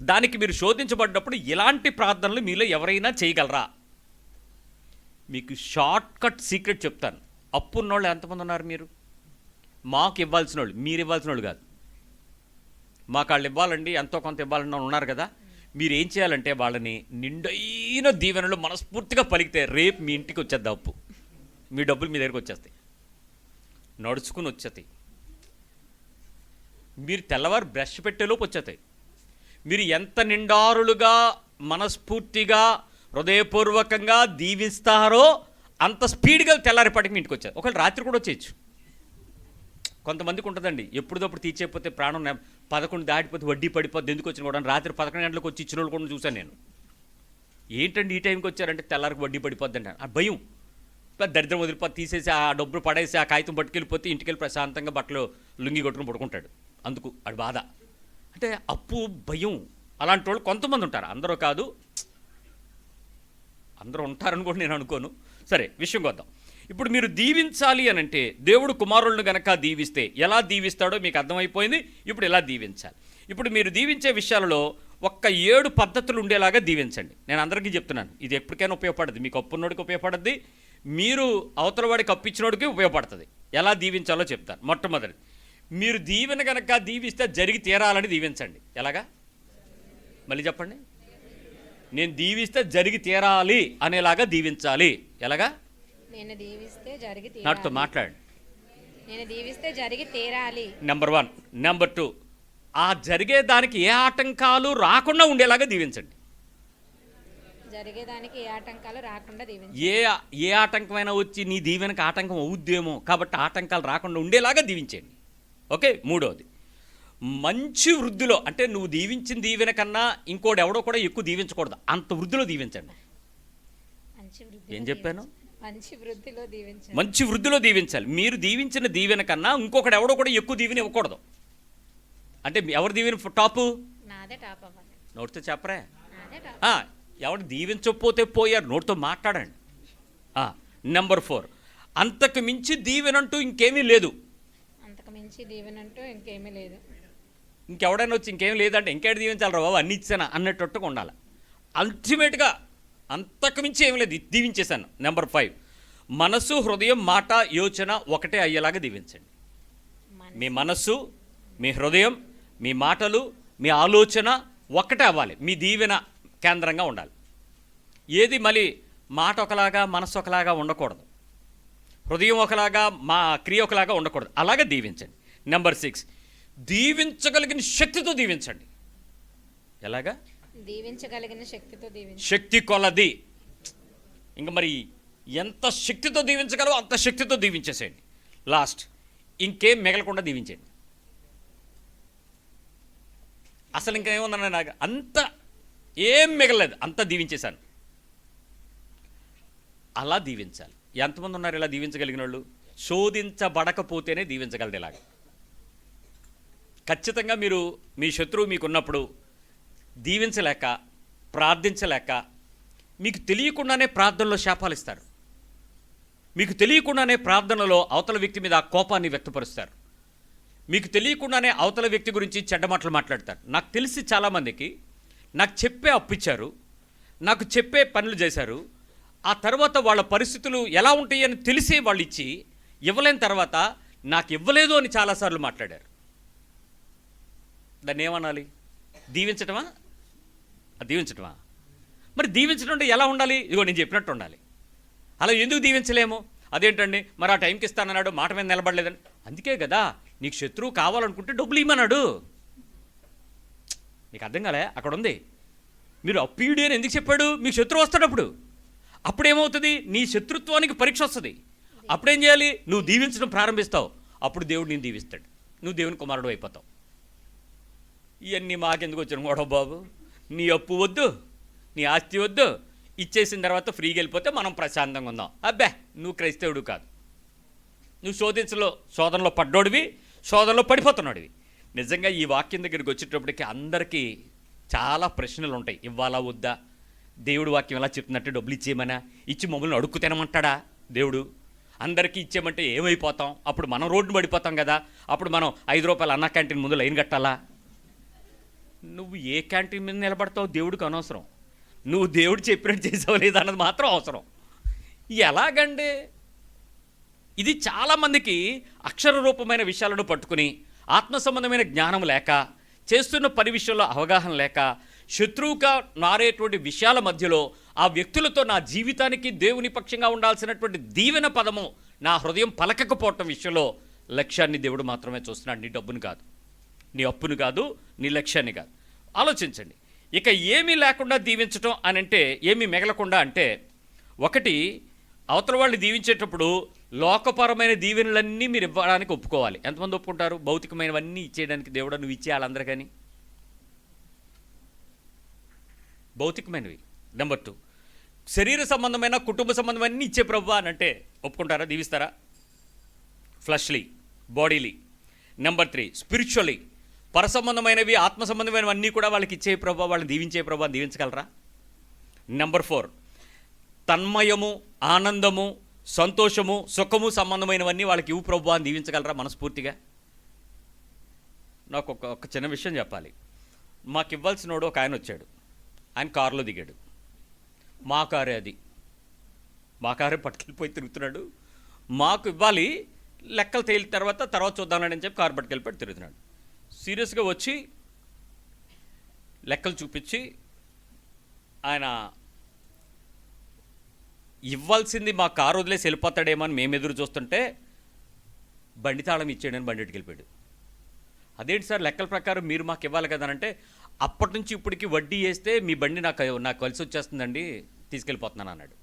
[SPEAKER 1] దానికి మీరు శోధించబడ్డప్పుడు ఇలాంటి ప్రార్థనలు మీలో ఎవరైనా చేయగలరా? మీకు షార్ట్ కట్ సీక్రెట్ చెప్తాను. అప్పున్నోళ్ళు ఎంతమంది ఉన్నారు? మీరు మాకు ఇవ్వాల్సిన వాళ్ళు, మీరు ఇవ్వాల్సిన వాళ్ళు కాదు. మాకు వాళ్ళు ఇవ్వాలండి, ఎంతో కొంత ఇవ్వాలని ఉన్నారు కదా. మీరు ఏం చేయాలంటే వాళ్ళని నిండైన దీవెనలు మనస్ఫూర్తిగా పలికితే రేపు మీ ఇంటికి వచ్చేద్దాం. అప్పు మీ డబ్బులు మీ దగ్గరికి వచ్చేస్తాయి, నడుచుకుని వచ్చేస్తాయి. మీరు తెల్లవారు బ్రష్ పెట్టేలోపు వచ్చేస్తాయి. మీరు ఎంత నిండారులుగా మనస్ఫూర్తిగా హృదయపూర్వకంగా దీవిస్తారో అంత స్పీడ్గా తెల్లారిపాటికి మీ ఇంటికి వచ్చారు. ఒకవేళ రాత్రి కూడా వచ్చేయచ్చు. కొంతమందికి ఉంటుందండి, ఎప్పుడుదప్పుడు తీర్చేయకపోతే ప్రాణం 11 దాటిపోతే వడ్డీ పడిపోద్ది, ఎందుకు వచ్చిన కూడా రాత్రి 11 గంటలకు వచ్చి ఇచ్చిన వాళ్ళు కూడా చూశాను నేను. ఏంటండి ఈ టైంకి వచ్చారంటే తెల్లారికి వడ్డీ పడిపోద్ది అంటారు. ఆ భయం, దరిద్రం వదిలిపోతే తీసేసి ఆ డబ్బులు పడేసి ఆ కాగితం పట్టుకెళ్ళిపోతే ఇంటికెళ్ళి ప్రశాంతంగా బట్టలు లుంగి కొట్టుకుని పడుకుంటాడు. అందుకు అది బాధ. అంటే అప్పు, భయం, అలాంటి వాళ్ళు కొంతమంది ఉంటారు. అందరూ కాదు, అందరూ ఉంటారని కూడా నేను అనుకోను. సరే, విషయం కొద్దాం. ఇప్పుడు మీరు దీవించాలి అని అంటే దేవుడు కుమారులను గనక దీవిస్తే ఎలా దీవిస్తాడో మీకు అర్థమైపోయింది. ఇప్పుడు ఎలా దీవించాలి? ఇప్పుడు మీరు దీవించే విషయాలలో ఒక్క 7 పద్ధతులు ఉండేలాగా దీవించండి. నేను అందరికీ చెప్తున్నాను, ఇది ఎప్పటికైనా ఉపయోగపడుతుంది. మీకు అప్పున్నోడికి ఉపయోగపడుద్ది, మీరు అవతల వాడికి అప్పిచ్చినోడికి ఉపయోగపడుతుంది. ఎలా దీవించాలో చెప్తాను. మొట్టమొదటి, మీరు దీవెన కనుక దీవిస్తే జరిగి తీరాలని దీవించండి. ఎలాగా? మళ్ళీ చెప్పండి. నేను దీవిస్తే జరిగి తీరాలి అనేలాగా దీవించాలి. ఎలాగా?
[SPEAKER 2] నేను దీవిస్తే జరిగి
[SPEAKER 1] నాటితో మాట్లాడండి.
[SPEAKER 2] నేను దీవిస్తే జరిగి తీరాలి.
[SPEAKER 1] నెంబర్ 1. నెంబర్ 2, ఆ జరిగే దానికి ఏ ఆటంకాలు రాకుండా ఉండేలాగా దీవించండి.
[SPEAKER 2] జరిగేదానికి ఏ ఆటంకాలు రాకుండా దీవించండి.
[SPEAKER 1] ఏ ఆటంకమైనా వచ్చి నీ దీవెనకు ఆటంకం అవుద్దేమో, కాబట్టి ఆటంకాలు రాకుండా ఉండేలాగా దీవించండి. ఓకే. 3వది, మంచి వృద్ధిలో, అంటే నువ్వు దీవించిన దీవెన కన్నా ఇంకోటి ఎవడో కూడా ఎక్కువ దీవించకూడదు, అంత వృద్ధిలో దీవించండి. ఏం చెప్పాను? మంచి వృద్ధిలో దీవించాలి. మీరు దీవించిన దీవెన కన్నా ఇంకొకటి ఎవడో కూడా ఎక్కువ దీవెన ఇవ్వకూడదు. అంటే ఎవరు దీవెన టాపు?
[SPEAKER 2] నాదే టాప్ అవ్వాలి.
[SPEAKER 1] నోటితో చెప్పరే.
[SPEAKER 2] నాదే టాప్.
[SPEAKER 1] ఎవరు దీవించకపోతే పోయారు, నోటితో మాట్లాడండి. నెంబర్ 4, అంతకు మించి దీవెనంటూ ఇంకేమీ లేదు.
[SPEAKER 2] అంతకు మించి దీవెనంటూ ఇంకేమీ లేదు.
[SPEAKER 1] ఇంకెవడైనా వచ్చి ఇంకేం లేదంటే ఇంకేటి దీవించాలి బాబు, అన్ని ఇచ్చాను అన్నట్టుగా ఉండాలి. అల్టిమేట్గా అంతకు మించి ఏం లేదు, దీవించేశాను. నెంబర్ 5, మనసు, హృదయం, మాట, యోచన ఒకటే అయ్యేలాగా దీవించండి. మీ మనస్సు, మీ హృదయం, మీ మాటలు, మీ ఆలోచన ఒక్కటే అవ్వాలి. మీ దీవెన కేంద్రంగా ఉండాలి. ఏది మళ్ళీ మాట ఒకలాగా మనస్సు ఒకలాగా ఉండకూడదు, హృదయం ఒకలాగా మా క్రియ ఒకలాగా ఉండకూడదు. అలాగే దీవించండి. నెంబర్ 6, దీవించగలిగిన శక్తితో దీవించండి. ఎలాగా?
[SPEAKER 2] దీవించగలిగిన శక్తితో దీవించండి.
[SPEAKER 1] శక్తి కొలది. ఇంకా మరి ఎంత శక్తితో దీవించగలవో అంత శక్తితో దీవించేసేయండి. లాస్ట్, ఇంకేం మిగలకుండా దీవించండి. అసలు ఇంకా ఏముందన్నా, నాకు అంత ఏం మిగలలేదు, అంతా దీవించేశాను. అలా దీవించాలి. ఎంతమంది ఉన్నారు ఇలా దీవించగలిగిన వాళ్ళు? శోధించబడకపోతేనే దీవించగలరు. ఇలాగా ఖచ్చితంగా మీరు మీ శత్రువు మీకున్నప్పుడు దీవించలేక, ప్రార్థించలేక, మీకు తెలియకుండానే ప్రార్థనలో శాపాలు ఇస్తారు. మీకు తెలియకుండానే ప్రార్థనలో అవతల వ్యక్తి మీద ఆ కోపాన్ని వ్యక్తపరుస్తారు. మీకు తెలియకుండానే అవతల వ్యక్తి గురించి చెడ్డ మాటలు మాట్లాడతారు. నాకు తెలిసి చాలామందికి నాకు చెప్పే అప్పిచ్చారు, నాకు చెప్పే పనులు చేశారు, ఆ తర్వాత వాళ్ళ పరిస్థితులు ఎలా ఉంటాయి అని తెలిసి వాళ్ళు ఇచ్చి ఇవ్వలేని తర్వాత నాకు ఇవ్వలేదు అని చాలాసార్లు మాట్లాడారు. దాన్ని ఏమనాలి? దీవించటమా? దీవించటమా? మరి దీవించడం అంటే ఎలా ఉండాలి? ఇదిగో నేను చెప్పినట్టు ఉండాలి. అలా ఎందుకు దీవించలేము? అదేంటండి, మరి ఆ టైంకి ఇస్తానన్నాడు, మాట మీద నిలబడలేదని. అందుకే కదా నీకు శత్రువు కావాలనుకుంటే డబ్బులు ఇమ్మన్నాడు. నీకు అర్థం కాలే? అక్కడ ఉంది. మీరు అప్పీయుడి అని ఎందుకు చెప్పాడు? మీకు శత్రువు వస్తాడు. అప్పుడేమవుతుంది? నీ శత్రుత్వానికి పరీక్ష వస్తుంది. అప్పుడేం చేయాలి? నువ్వు దీవించడం ప్రారంభిస్తావు. అప్పుడు దేవుడు నేను దీవిస్తాడు, నువ్వు దేవుని కుమారుడు అయిపోతావు. ఇవన్నీ మాకెందుకు వచ్చిన గొడవ బాబు? నీ అప్పు వద్దు, నీ ఆస్తి వద్దు, ఇచ్చేసిన తర్వాత ఫ్రీగా వెళ్ళిపోతే మనం ప్రశాంతంగా ఉందాం. అబ్బే, నువ్వు క్రైస్తవుడు కాదు. నువ్వు శోధనలో పడ్డోడివి, శోధనలో పడిపోతున్నాడివి. నిజంగా ఈ వాక్యం దగ్గరికి వచ్చేటప్పటికి అందరికీ చాలా ప్రశ్నలు ఉంటాయి. ఇవ్వాలా వద్దా? దేవుడు వాక్యం ఎలా చెప్తున్నట్టు డబ్బులు ఇచ్చేయమనా? ఇచ్చి మమ్మల్ని అడుక్కు తినమంటాడా దేవుడు? అందరికీ ఇచ్చేయమంటే ఏమైపోతాం? అప్పుడు మనం రోడ్డు పడిపోతాం కదా. అప్పుడు మనం 5 రూపాయలు అన్న క్యాంటీన్ ముందు లైన్ కట్టాలా? నువ్వు ఏ క్యాంటీన్ మీద నిలబడతావు దేవుడికి అనవసరం. నువ్వు దేవుడు చెప్పినట్టు చేసావు లేదా అన్నది మాత్రం అవసరం. ఎలాగండి? ఇది చాలామందికి అక్షర రూపమైన విషయాలను పట్టుకుని ఆత్మ సంబంధమైన జ్ఞానం లేక, చేస్తున్న పని విషయంలో అవగాహన లేక, శత్రువుగా మారేటువంటి విషయాల మధ్యలో ఆ వ్యక్తులతో నా జీవితానికి దేవుని పక్షంగా ఉండాల్సినటువంటి దీవెన పదము నా హృదయం పలకకపోవటం విషయంలో లక్ష్యాన్ని దేవుడు మాత్రమే చూస్తున్నాడు. నీ డబ్బును కాదు, నీ అప్పును కాదు, నీ లక్ష్యాన్ని కాదు. ఆలోచించండి. ఇక ఏమీ లేకుండా దీవించటం అని అంటే, ఏమీ మిగలకుండా అంటే, ఒకటి, అవతల వాళ్ళు దీవించేటప్పుడు లోకపరమైన దీవెనలన్నీ మీరు ఇవ్వడానికి ఒప్పుకోవాలి. ఎంతమంది ఒప్పుకుంటారు? భౌతికమైనవన్నీ ఇచ్చేయడానికి దేవుడు నువ్వు ఇచ్చేయాలందరికీ భౌతికమైనవి. నెంబర్ 2, శరీర సంబంధమైన, కుటుంబ సంబంధమైన ఇచ్చే ప్రభువా అని అంటే ఒప్పుకుంటారా? దీవిస్తారా? ఫ్లష్లీ, బాడీలీ. నెంబర్ 3, స్పిరిచువల్లీ, పర సంబంధమైనవి, ఆత్మ సంబంధమైనవన్నీ కూడా వాళ్ళకి ఇచ్చే ప్రభువా, వాళ్ళని దీవించే ప్రభువా దీవించగలరా? నెంబర్ 4, తన్మయము, ఆనందము, సంతోషము, సుఖము సంబంధమైనవన్నీ వాళ్ళకి ఇవ్వు ప్రభువా అని దీవించగలరా మనస్ఫూర్తిగా? నాకు ఒక చిన్న విషయం చెప్పాలి. మాకు ఇవ్వాల్సినోడు ఒక ఆయన వచ్చాడు. ఆయన కారులో దిగాడు. మా కారే అది. మా కారే పట్టుకెళ్ళిపోయి తిరుగుతున్నాడు. మాకు ఇవ్వాలి, లెక్కలు తేలిన తర్వాత చూద్దామని అని చెప్పి కారు పట్టుకెళ్ళిపోయి తిరుగుతున్నాడు. సీరియస్గా వచ్చి లెక్కలు చూపించి ఆయన ఇవ్వాల్సింది మా కారు వదిలేసి వెళ్ళిపోతాడేమో అని మేము ఎదురు చూస్తుంటే బండి తాళం ఇచ్చేయడని బండి ఎట్టుకెళ్ళిపోయాడు. అదేంటి సార్, లెక్కల ప్రకారం మీరు మాకు ఇవ్వాలి కదా అంటే, అప్పటి నుంచి ఇప్పటికి వడ్డీ వేస్తే మీ బండి నాకు కలిసి వచ్చేస్తుందండి, తీసుకెళ్ళిపోతున్నాను అన్నాడు.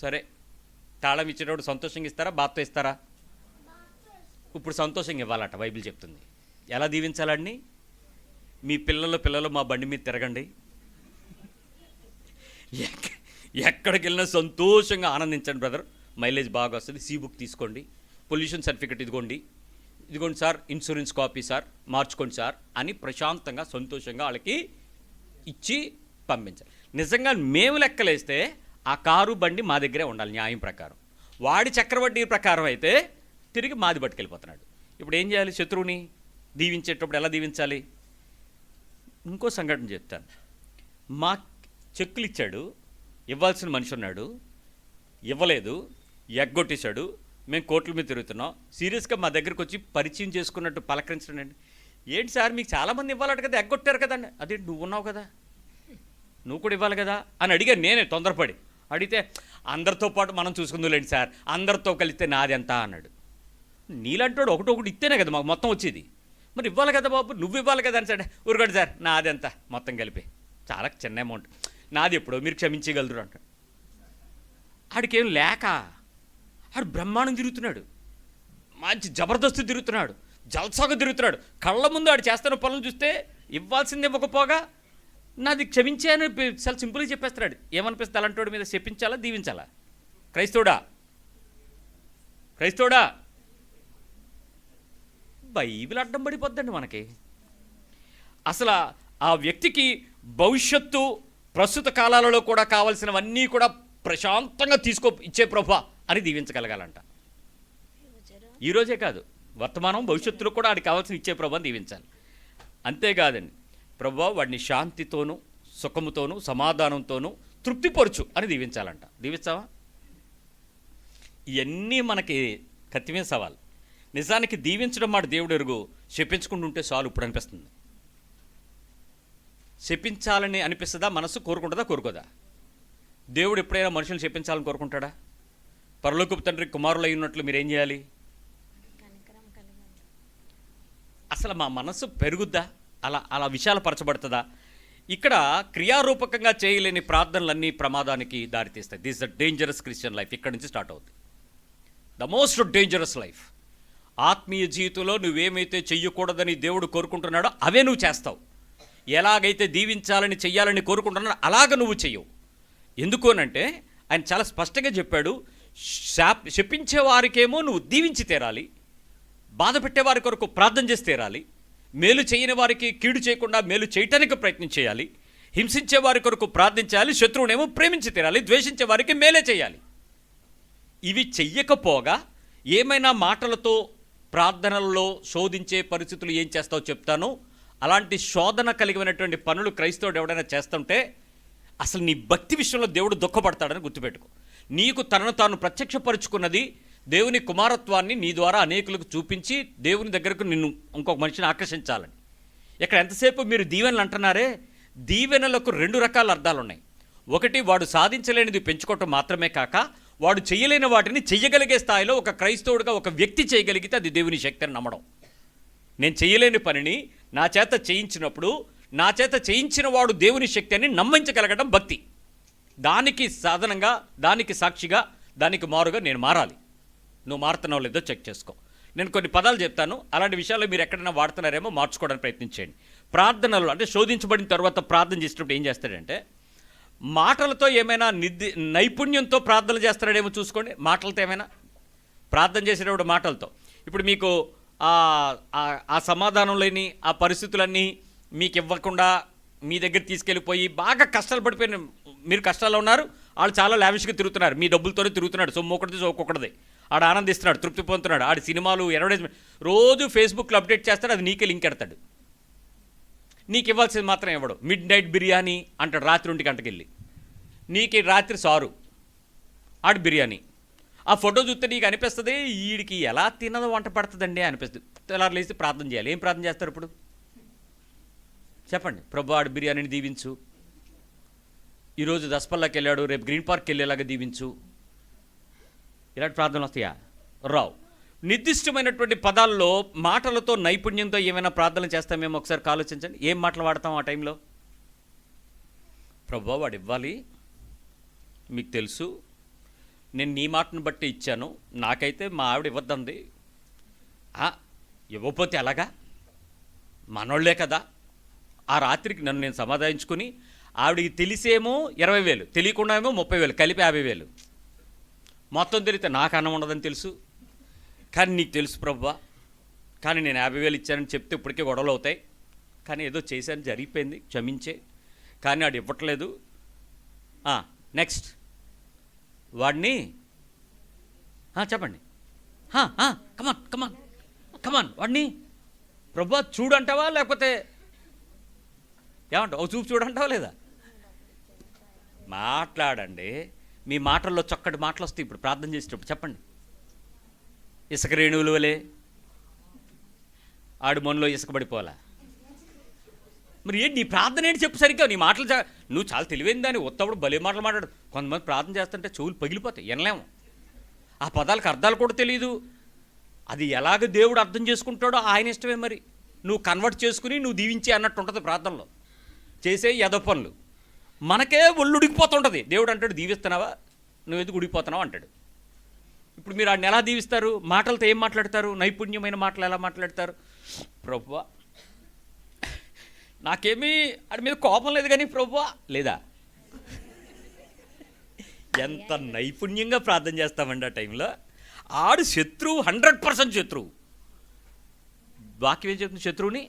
[SPEAKER 1] సరే, తాళం ఇచ్చేటప్పుడు సంతోషంగా ఇస్తారా, బాధతో ఇస్తారా? ఇప్పుడు సంతోషంగా ఇవ్వాలట బైబిల్ చెప్తుంది. ఎలా దీవించాలండి? మీ పిల్లలు మా బండి మీద తిరగండి, ఎక్కడికి వెళ్ళినా సంతోషంగా ఆనందించండి బ్రదర్, మైలేజ్ బాగా వస్తుంది, సి బుక్ తీసుకోండి, పొల్యూషన్ సర్టిఫికెట్ ఇదిగోండి సార్, ఇన్సూరెన్స్ కాపీ సార్, మార్చుకోండి సార్ అని ప్రశాంతంగా సంతోషంగా వాళ్ళకి ఇచ్చి పంపించాలి. నిజంగా మేము లెక్కలేస్తే ఆ కారు బండి మా దగ్గరే ఉండాలి న్యాయం ప్రకారం. వాడి చక్రవడ్డీ ప్రకారం అయితే తిరిగి మాది పట్టుకెళ్ళిపోతున్నాడు. ఇప్పుడు ఏం చేయాలి? శత్రువుని దీవించేటప్పుడు ఎలా దీవించాలి? ఇంకో సంఘటన చెప్తాను. మా చెక్కులు ఇచ్చాడు, ఇవ్వాల్సిన మనిషి ఉన్నాడు, ఇవ్వలేదు, ఎగ్గొట్టేశాడు. మేము కోర్టుల మీద తిరుగుతున్నాం. సీరియస్గా మా దగ్గరకు వచ్చి పరిచయం చేసుకున్నట్టు పలకరించడం అండి. ఏంటి సార్, మీకు చాలామంది ఇవ్వాలట కదా, ఎగ్గొట్టారు కదండి. అదేంటి, నువ్వు ఉన్నావు కదా, నువ్వు కూడా ఇవ్వాలి కదా అని అడిగాను నేనే తొందరపడి. అడిగితే అందరితో పాటు మనం చూసుకుందులేండి సార్, అందరితో కలిస్తే నాది ఎంత అన్నాడు. నీలంటాడు ఒకటి ఇస్తేనే కదా మాకు మొత్తం వచ్చేది, మరి ఇవ్వాలి కదా బాబు, నువ్వు ఇవ్వాలి కదా అని సార్. ఊరుకోండి సార్, నాది ఎంత మొత్తం కలిపి, చాలా చిన్న అమౌంట్, నాది ఎప్పుడో మీరు క్షమించగలరు అంటాడు. ఆడికేం లేక ఆడు బ్రహ్మాండం తిరుగుతున్నాడు, మంచి జబర్దస్తు తిరుగుతున్నాడు, జల్సాగా తిరుగుతున్నాడు. కళ్ళ ముందు ఆడు చేస్తున్న పనులు చూస్తే ఇవ్వాల్సింది ఇవ్వకపోగా నాది క్షమించే అని చాలా సింపుల్గా చెప్పేస్తున్నాడు. ఏమనిపిస్తుంది అలాంటి మీద? చెప్పించాలా, దీవించాలా? క్రైస్తవుడా బైబిల్ అడ్డం పడిపోద్దండి మనకి. అసలు ఆ వ్యక్తికి భవిష్యత్తు ప్రస్తుత కాలాలలో కూడా కావాల్సినవన్నీ కూడా ప్రశాంతంగా ఇచ్చే ప్రభా అని దీవించగలగాలంట. ఈరోజే కాదు, వర్తమానం భవిష్యత్తులో కూడా ఆడికి కావాల్సిన ఇచ్చే ప్రభాని దీవించాలి. అంతేకాదండి, ప్రభా వాడిని శాంతితోనూ సుఖముతోనూ సమాధానంతోనూ తృప్తిపరచు అని దీవించాలంట. దీవిస్తావా? ఇవన్నీ మనకి కత్తిమీద సవాల్. నిజానికి దీవించడం మాట దేవుడు ఎరుగు, శపించుకుంటుంటే చాలు ఇప్పుడు అనిపిస్తుంది. శపించాలని అనిపిస్తుందా? మనసు కోరుకుంటుందా, కోరుకోదా? దేవుడు ఎప్పుడైనా మనుషులను శపించాలని కోరుకుంటాడా? పరలోకపు తండ్రి కుమారులు అయినట్లు మీరేం చేయాలి? అసలు మా మనసు పెరుగుద్దా? అలా విశాలపరచబడుతుందా? ఇక్కడ క్రియారూపకంగా చేయలేని ప్రార్థనలన్నీ ప్రమాదానికి దారితీస్తాయి. This the dangerous Christian life. ఇక్కడ నుంచి స్టార్ట్ అవుతుంది ద మోస్ట్ డేంజరస్ లైఫ్. ఆత్మీయ జీవితంలో నువ్వేమైతే చెయ్యకూడదని దేవుడు కోరుకుంటున్నాడో అవే నువ్వు చేస్తావు. ఎలాగైతే దీవించాలని చెయ్యాలని కోరుకుంటున్నాడో అలాగ నువ్వు చెయ్యవు. ఎందుకు అనంటే ఆయన చాలా స్పష్టంగా చెప్పాడు, శపించే వారికేమో నువ్వు దీవించి తీరాలి, బాధ పెట్టేవారి కొరకు ప్రార్థన చేసి తీరాలి, మేలు చేయని వారికి కీడు చేయకుండా మేలు చేయటానికి ప్రయత్నం చేయాలి, హింసించే వారి కొరకు ప్రార్థించాలి, శత్రువునేమో ప్రేమించి తీరాలి, ద్వేషించే వారికి మేలే చేయాలి. ఇవి చెయ్యకపోగా ఏమైనా మాటలతో ప్రార్థనలలో శోధించే పరిస్థితులు ఏం చేస్తావో చెప్తాను. అలాంటి శోధన కలిగినటువంటి పనులు క్రైస్తవుడు ఎవడైనా చేస్తుంటే అసలు నీ భక్తి విషయంలో దేవుడు దుఃఖపడతాడని గుర్తుపెట్టుకో. నీకు తనను తాను ప్రత్యక్షపరుచుకున్నది దేవుని కుమారత్వాన్ని నీ ద్వారా అనేకులకు చూపించి దేవుని దగ్గరకు నిన్ను ఇంకొక మనిషిని ఆకర్షించాలని. ఇక్కడ ఎంతసేపు మీరు దీవెనలు అంటున్నారే, దీవెనలకు 2 రకాల అర్థాలు ఉన్నాయి. ఒకటి, వాడు సాధించలేనిది పెంచుకోవటం మాత్రమే కాక వాడు చేయలేని వాటిని చెయ్యగలిగే స్థాయిలో ఒక క్రైస్తవుడిగా ఒక వ్యక్తి చేయగలిగితే అది దేవుని శక్తి అని నమ్మడం. నేను చేయలేని పనిని నా చేత చేయించినప్పుడు నా చేత చేయించిన వాడు దేవుని శక్తి అని నమ్మించగలగడం భక్తి. దానికి సాధనంగా, దానికి సాక్షిగా, దానికి మారుగా నేను మారాలి. నువ్వు మారుతున్నావు లేదో చెక్ చేసుకో. నేను కొన్ని పదాలు చెప్తాను, అలాంటి విషయాల్లో మీరు ఎక్కడైనా వాడుతున్నారేమో మార్చుకోవడానికి ప్రయత్నించండి. ప్రార్థనలు అంటే శోధించబడిన తర్వాత ప్రార్థన చేసినప్పుడు ఏం చేస్తాడంటే మాటలతో ఏమైనా నైపుణ్యంతో ప్రార్థనలు చేస్తాడేమో చూసుకోండి. మాటలతో ఏమైనా ప్రార్థన చేసేటప్పుడు మాటలతో, ఇప్పుడు మీకు ఆ సమాధానం లేని ఆ పరిస్థితులన్నీ మీకు ఇవ్వకుండా మీ దగ్గర తీసుకెళ్ళిపోయి బాగా కష్టాలు పడిపోయిన, మీరు కష్టాల్లో ఉన్నారు, వాళ్ళు చాలా లావిష్గా తిరుగుతున్నారు, మీ డబ్బులతోనే తిరుగుతున్నాడు, సొమ్ము ఒకటిది ఒక్కొక్కటిది. ఆడు ఆనందిస్తున్నాడు, తృప్తి పొందుతున్నాడు, ఆడి సినిమాలు అడ్వర్టైజ్మెంట్ రోజు ఫేస్బుక్లో అప్డేట్ చేస్తాడు, అది నీకే లింక్ ఎడతాడు. నీకు ఇవ్వాల్సింది మాత్రం ఇవ్వడు. మిడ్ నైట్ బిర్యానీ అంటాడు రాత్రి 1 గంటకి వెళ్ళి, నీకు రాత్రి సారు ఆడు బిర్యానీ. ఆ ఫోటో చూస్తే నీకు అనిపిస్తుంది వీడికి ఎలా తినదో వంట పడుతుందండి అనిపిస్తుంది. తెల్లారు లేచి ప్రార్థన చేయాలి. ఏం ప్రార్థన చేస్తారు ఇప్పుడు చెప్పండి? ప్రభు ఆడు బిర్యానీని దీవించు, ఈరోజు దసపల్లాకి వెళ్ళాడు, రేపు గ్రీన్ పార్క్కి వెళ్ళేలాగా దీవించు. ఇలాంటి ప్రార్థనలు వస్తాయా? రావు. నిర్దిష్టమైనటువంటి పదాల్లో మాటలతో నైపుణ్యంతో ఏమైనా ప్రార్థనలు చేస్తామేమో ఒకసారి ఆలోచించండి. ఏం మాటలు వాడతాం ఆ టైంలో? ప్రభు వాడు ఇవ్వాలి, మీకు తెలుసు, నేను నీ మాటను బట్టి ఇచ్చాను, నాకైతే మా ఆవిడ ఇవ్వద్దంది, ఇవ్వకపోతే ఎలాగా, మనోళ్లే కదా. ఆ రాత్రికి నన్ను నేను సమాధానించుకుని ఆవిడికి తెలిసేమో 20,000, తెలియకుండా ఏమో 30,000, కలిపి 50,000. మొత్తం తెలిస్తే నాకు అన్నం ఉండదని తెలుసు, కానీ నీకు తెలుసు ప్రభువా, కానీ నేను 50,000 ఇచ్చానని చెప్తే ఇప్పటికే గొడవలు అవుతాయి, కానీ ఏదో చేశాను, జరిగిపోయింది, క్షమించే, కానీ ఆడు ఇవ్వట్లేదు. నెక్స్ట్ వాడిని చెప్పండి, కమాన్ కమాన్ కమాన్, వాడిని ప్రభువా చూడంటావా, లేకపోతే ఏమంటావు, చూపు చూడంటావా లేదా? మాట్లాడండి. మీ మాటల్లో చక్కటి మాటలు వస్తాయి. ఇప్పుడు ప్రార్థన చేసేటప్పుడు చెప్పండి. ఇసుక రేణువుల వలే ఆడు మనలో ఇసుక పడిపోవాలా? మరి ఏంటి నీ ప్రార్థన ఏంటి చెప్పు సరిగ్గా. నీ మాటలు నువ్వు చాలా తెలివైంది దాన్ని ఒత్తప్పుడు భలే మాటలు మాట్లాడు. కొంతమంది ప్రార్థన చేస్తుంటే చెవులు పగిలిపోతాయి, వినలేము. ఆ పదాలకు అర్థాలు కూడా తెలియదు. అది ఎలాగ దేవుడు అర్థం చేసుకుంటాడో ఆయన ఇష్టమే. మరి నువ్వు కన్వర్ట్ చేసుకుని నువ్వు దీవించే అన్నట్టు ఉంటుంది ప్రార్థనలో. చేసే ఎద పనులు మనకే ఒళ్ళు ఉడికిపోతుంటుంది. దేవుడు అంటాడు దీవిస్తున్నావా, నువ్వు ఎందుకు ఉడికిపోతున్నావు అంటాడు. ఇప్పుడు మీరు ఆడిని ఎలా దీవిస్తారు? మాటలతో ఏం మాట్లాడతారు? నైపుణ్యమైన మాటలు ఎలా మాట్లాడతారు? ప్రభువా నాకేమీ ఆడి మీద కోపం లేదు కానీ ప్రభువా లేదా? ఎంత నైపుణ్యంగా ప్రార్థన చేస్తామండి ఆ టైంలో. ఆడు శత్రువు, 100% శత్రువు. వాక్యం ఏం చెప్తుంది? శత్రువుని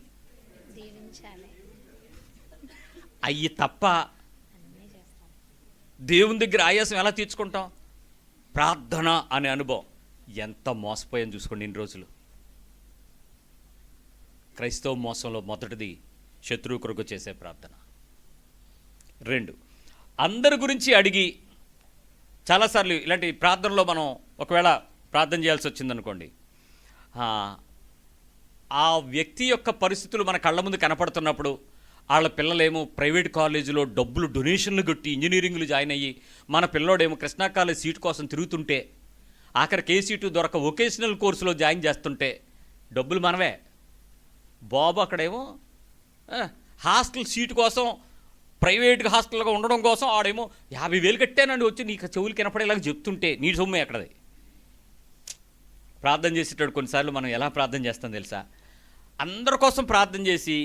[SPEAKER 1] అయ్యి తప్ప దేవుని దగ్గర ఆయాసం ఎలా తీర్చుకుంటాం? ప్రార్థన అనే అనుభవం. ఎంత మోసపోయాం చూసుకోండి ఇన్ని రోజులు. క్రైస్తవ మోసంలో మొదటిది శత్రువు కొరకు చేసే ప్రార్థన. 2, అందరి గురించి అడిగి. చాలాసార్లు ఇలాంటి ప్రార్థనలో మనం ఒకవేళ ప్రార్థన చేయాల్సి వచ్చిందనుకోండి, ఆ వ్యక్తి యొక్క పరిస్థితులు మన కళ్ళ ముందు కనపడుతున్నప్పుడు, వాళ్ళ పిల్లలేమో ప్రైవేట్ కాలేజీలో డబ్బులు డొనేషన్లు కొట్టి ఇంజనీరింగ్లు జాయిన్ అయ్యి, మన పిల్లోడేమో కృష్ణా కాలేజ్ సీటు కోసం తిరుగుతుంటే, ఆఖరికి ఏ సీటు దొరక వొకేషనల్ కోర్సులో జాయిన్ చేస్తుంటే డబ్బులు మనవే. బాబు అక్కడేమో హాస్టల్ సీటు కోసం, ప్రైవేట్గా హాస్టల్గా ఉండడం కోసం ఆడేమో 50,000 కట్టానండి వచ్చి నీకు చెవులు కనపడేలాగా చెప్తుంటే నీ సొమ్మే ఎక్కడది. ప్రార్థన చేసేటప్పుడు కొన్నిసార్లు మనం ఎలా ప్రార్థన చేస్తాం తెలుసా? అందరి కోసం ప్రార్థన చేసి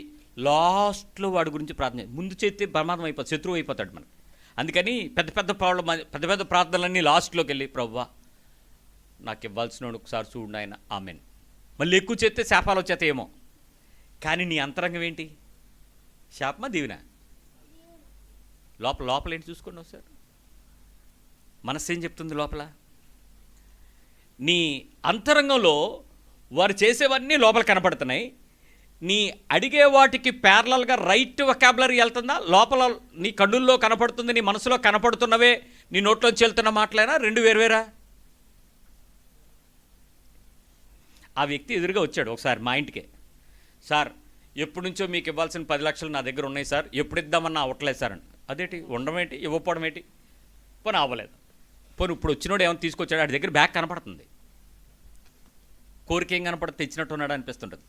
[SPEAKER 1] లాస్ట్లో వాడి గురించి ప్రార్థన ముందు చేస్తే ప్రమాదం అయిపోతుంది, శత్రువు అయిపోతాడు మనకి. అందుకని పెద్ద పెద్ద ప్రార్థనలన్నీ లాస్ట్లోకి వెళ్ళి ప్రభువా నాకు ఇవ్వాల్సిన ఒకసారి చూడండి ఆయన, ఆమెన్. మళ్ళీ ఎక్కువ చేస్తే శాపాలు వచ్చేతాయేమో, కానీ నీ అంతరంగం ఏంటి? శాపమా దీవెనా? లోపల ఏంటి చూసుకోండి ఒకసారి. మనస్సు ఏం చెప్తుంది లోపల? నీ అంతరంగంలో వారు చేసేవన్నీ లోపల కనపడుతున్నాయి. నీ అడిగే వాటికి ప్యారలల్గా రైట్ వొకాబులరీ వెళ్తుందా? లోపల నీ కన్నుల్లో కనపడుతుంది, నీ మనసులో కనపడుతున్నవే నీ నోట్లోంచి వెళ్తున్న మాటలైనా? 2 వేరువేరా? ఆ వ్యక్తి ఎదురుగా వచ్చాడు ఒకసారి మా ఇంటికే. సార్ ఎప్పటి నుంచో మీకు ఇవ్వాల్సిన 10 లక్షలు నా దగ్గర ఉన్నాయి సార్, ఎప్పుడు ఇద్దామన్నా అవ్వట్లేదు సార్ అని. అదేంటి ఉండడం ఏంటి, ఇవ్వకపోవడం ఏంటి? పోనీ అవ్వలేదు. పోనీ ఇప్పుడు వచ్చినోడు ఏమైనా తీసుకొచ్చాడు, వాడి దగ్గర బ్యాగ్ కనపడుతుంది, కోరిక ఏం కనపడుతుంది, తెచ్చినట్టు ఉన్నాడు అనిపిస్తుంటుంది.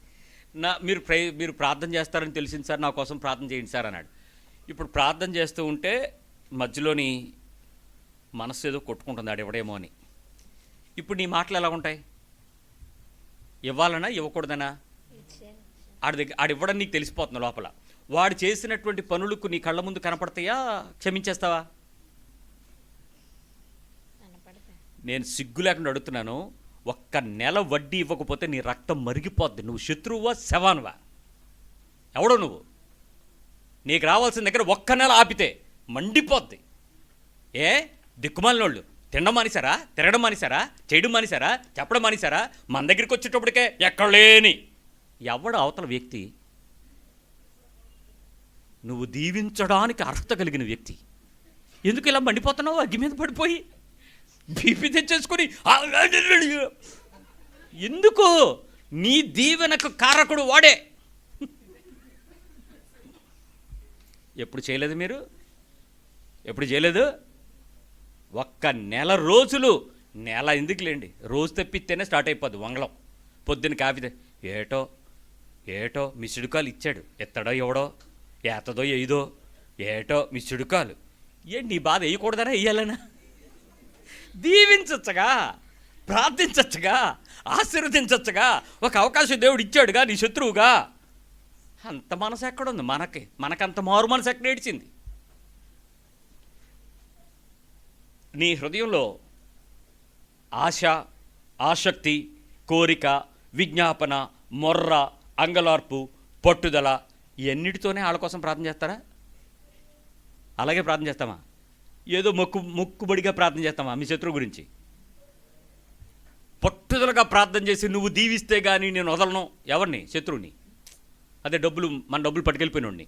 [SPEAKER 1] మీరు ప్రార్థన చేస్తారని తెలిసింది సార్, నా కోసం ప్రార్థన చేయండి సార్ అన్నాడు. ఇప్పుడు ప్రార్థన చేస్తూ ఉంటే మధ్యలోని మనస్సు ఏదో కొట్టుకుంటుంది ఆడు ఇవ్వడేమో అని. ఇప్పుడు నీ మాటలు ఎలా ఉంటాయి? ఇవ్వాలనా ఇవ్వకూడదనా? ఆడు ఇవ్వడం నీకు తెలిసిపోతుంది లోపల. వాడు చేసినటువంటి పనులకు నీ కళ్ళ ముందు కనపడతాయా? క్షమించేస్తావా? నేను సిగ్గు లేకుండా అడుగుతున్నాను. 1 నెల వడ్డీ ఇవ్వకపోతే నీ రక్తం మరిగిపోద్ది. నువ్వు శత్రువువా శవానువా? ఎవడో నువ్వు? నీకు రావాల్సిన దగ్గర 1 నెల ఆపితే మండిపోద్ది. దిక్కుమాలినోళ్ళు తినడం మానేశారా, తిరగడం మానేశారా, చేయడం మానేశారా, చెప్పడం మానేశారా? మన దగ్గరికి వచ్చేటప్పటికే ఎక్కడ లేని ఎవడు అవతల వ్యక్తి నువ్వు దీవించడానికి అర్హత కలిగిన వ్యక్తి. ఎందుకు ఇలా మండిపోతున్నావు అగ్గి మీద పడిపోయి బీపీ తెచ్చేసుకొని? ఎందుకు? నీ దీవెనకు కారకుడు వాడే. ఎప్పుడు చేయలేదు మీరు? ఎప్పుడు చేయలేదు? ఒక్క నెల రోజులు, నెల ఎందుకులేండి, రోజు తప్పిస్తేనే స్టార్ట్ అయిపోద్ది వంగళం. పొద్దున్న కాఫీ ఏటో ఏటో మిస్డ్ కాల్ ఇచ్చాడు, ఎత్తడో ఎవడో, ఏతదో ఎయిదో, ఏటో మిస్డ్ కాల్. ఏంటి నీ బాధ? వేయకూడదనా వేయాలనా? దీవించచ్చుగా, ప్రార్థించచ్చుగా, ఆశీర్వదించచ్చుగా. ఒక అవకాశం దేవుడు ఇచ్చాడుగా నీ శత్రువుగా. అంత మనసు ఎక్కడుంది మనకంత మారు మనసు ఎక్కడ ఏడ్చింది? నీ హృదయంలో ఆశ, ఆసక్తి, కోరిక, విజ్ఞాపన, మొర్ర, అంగలార్పు, పట్టుదల ఇవన్నిటితోనే వాళ్ళ కోసం ప్రార్థన చేస్తారా? అలాగే ప్రార్థన చేస్తామా? ఏదో మొక్కుబడిగా ప్రార్థన చేస్తామా మీ శత్రువు గురించి? పట్టుదలగా ప్రార్థన చేసి నువ్వు దీవిస్తే కానీ నేను వదలను. ఎవరిని? శత్రువుని. అదే మన డబ్బులు పట్టుకెళ్ళిపోయినోడిని,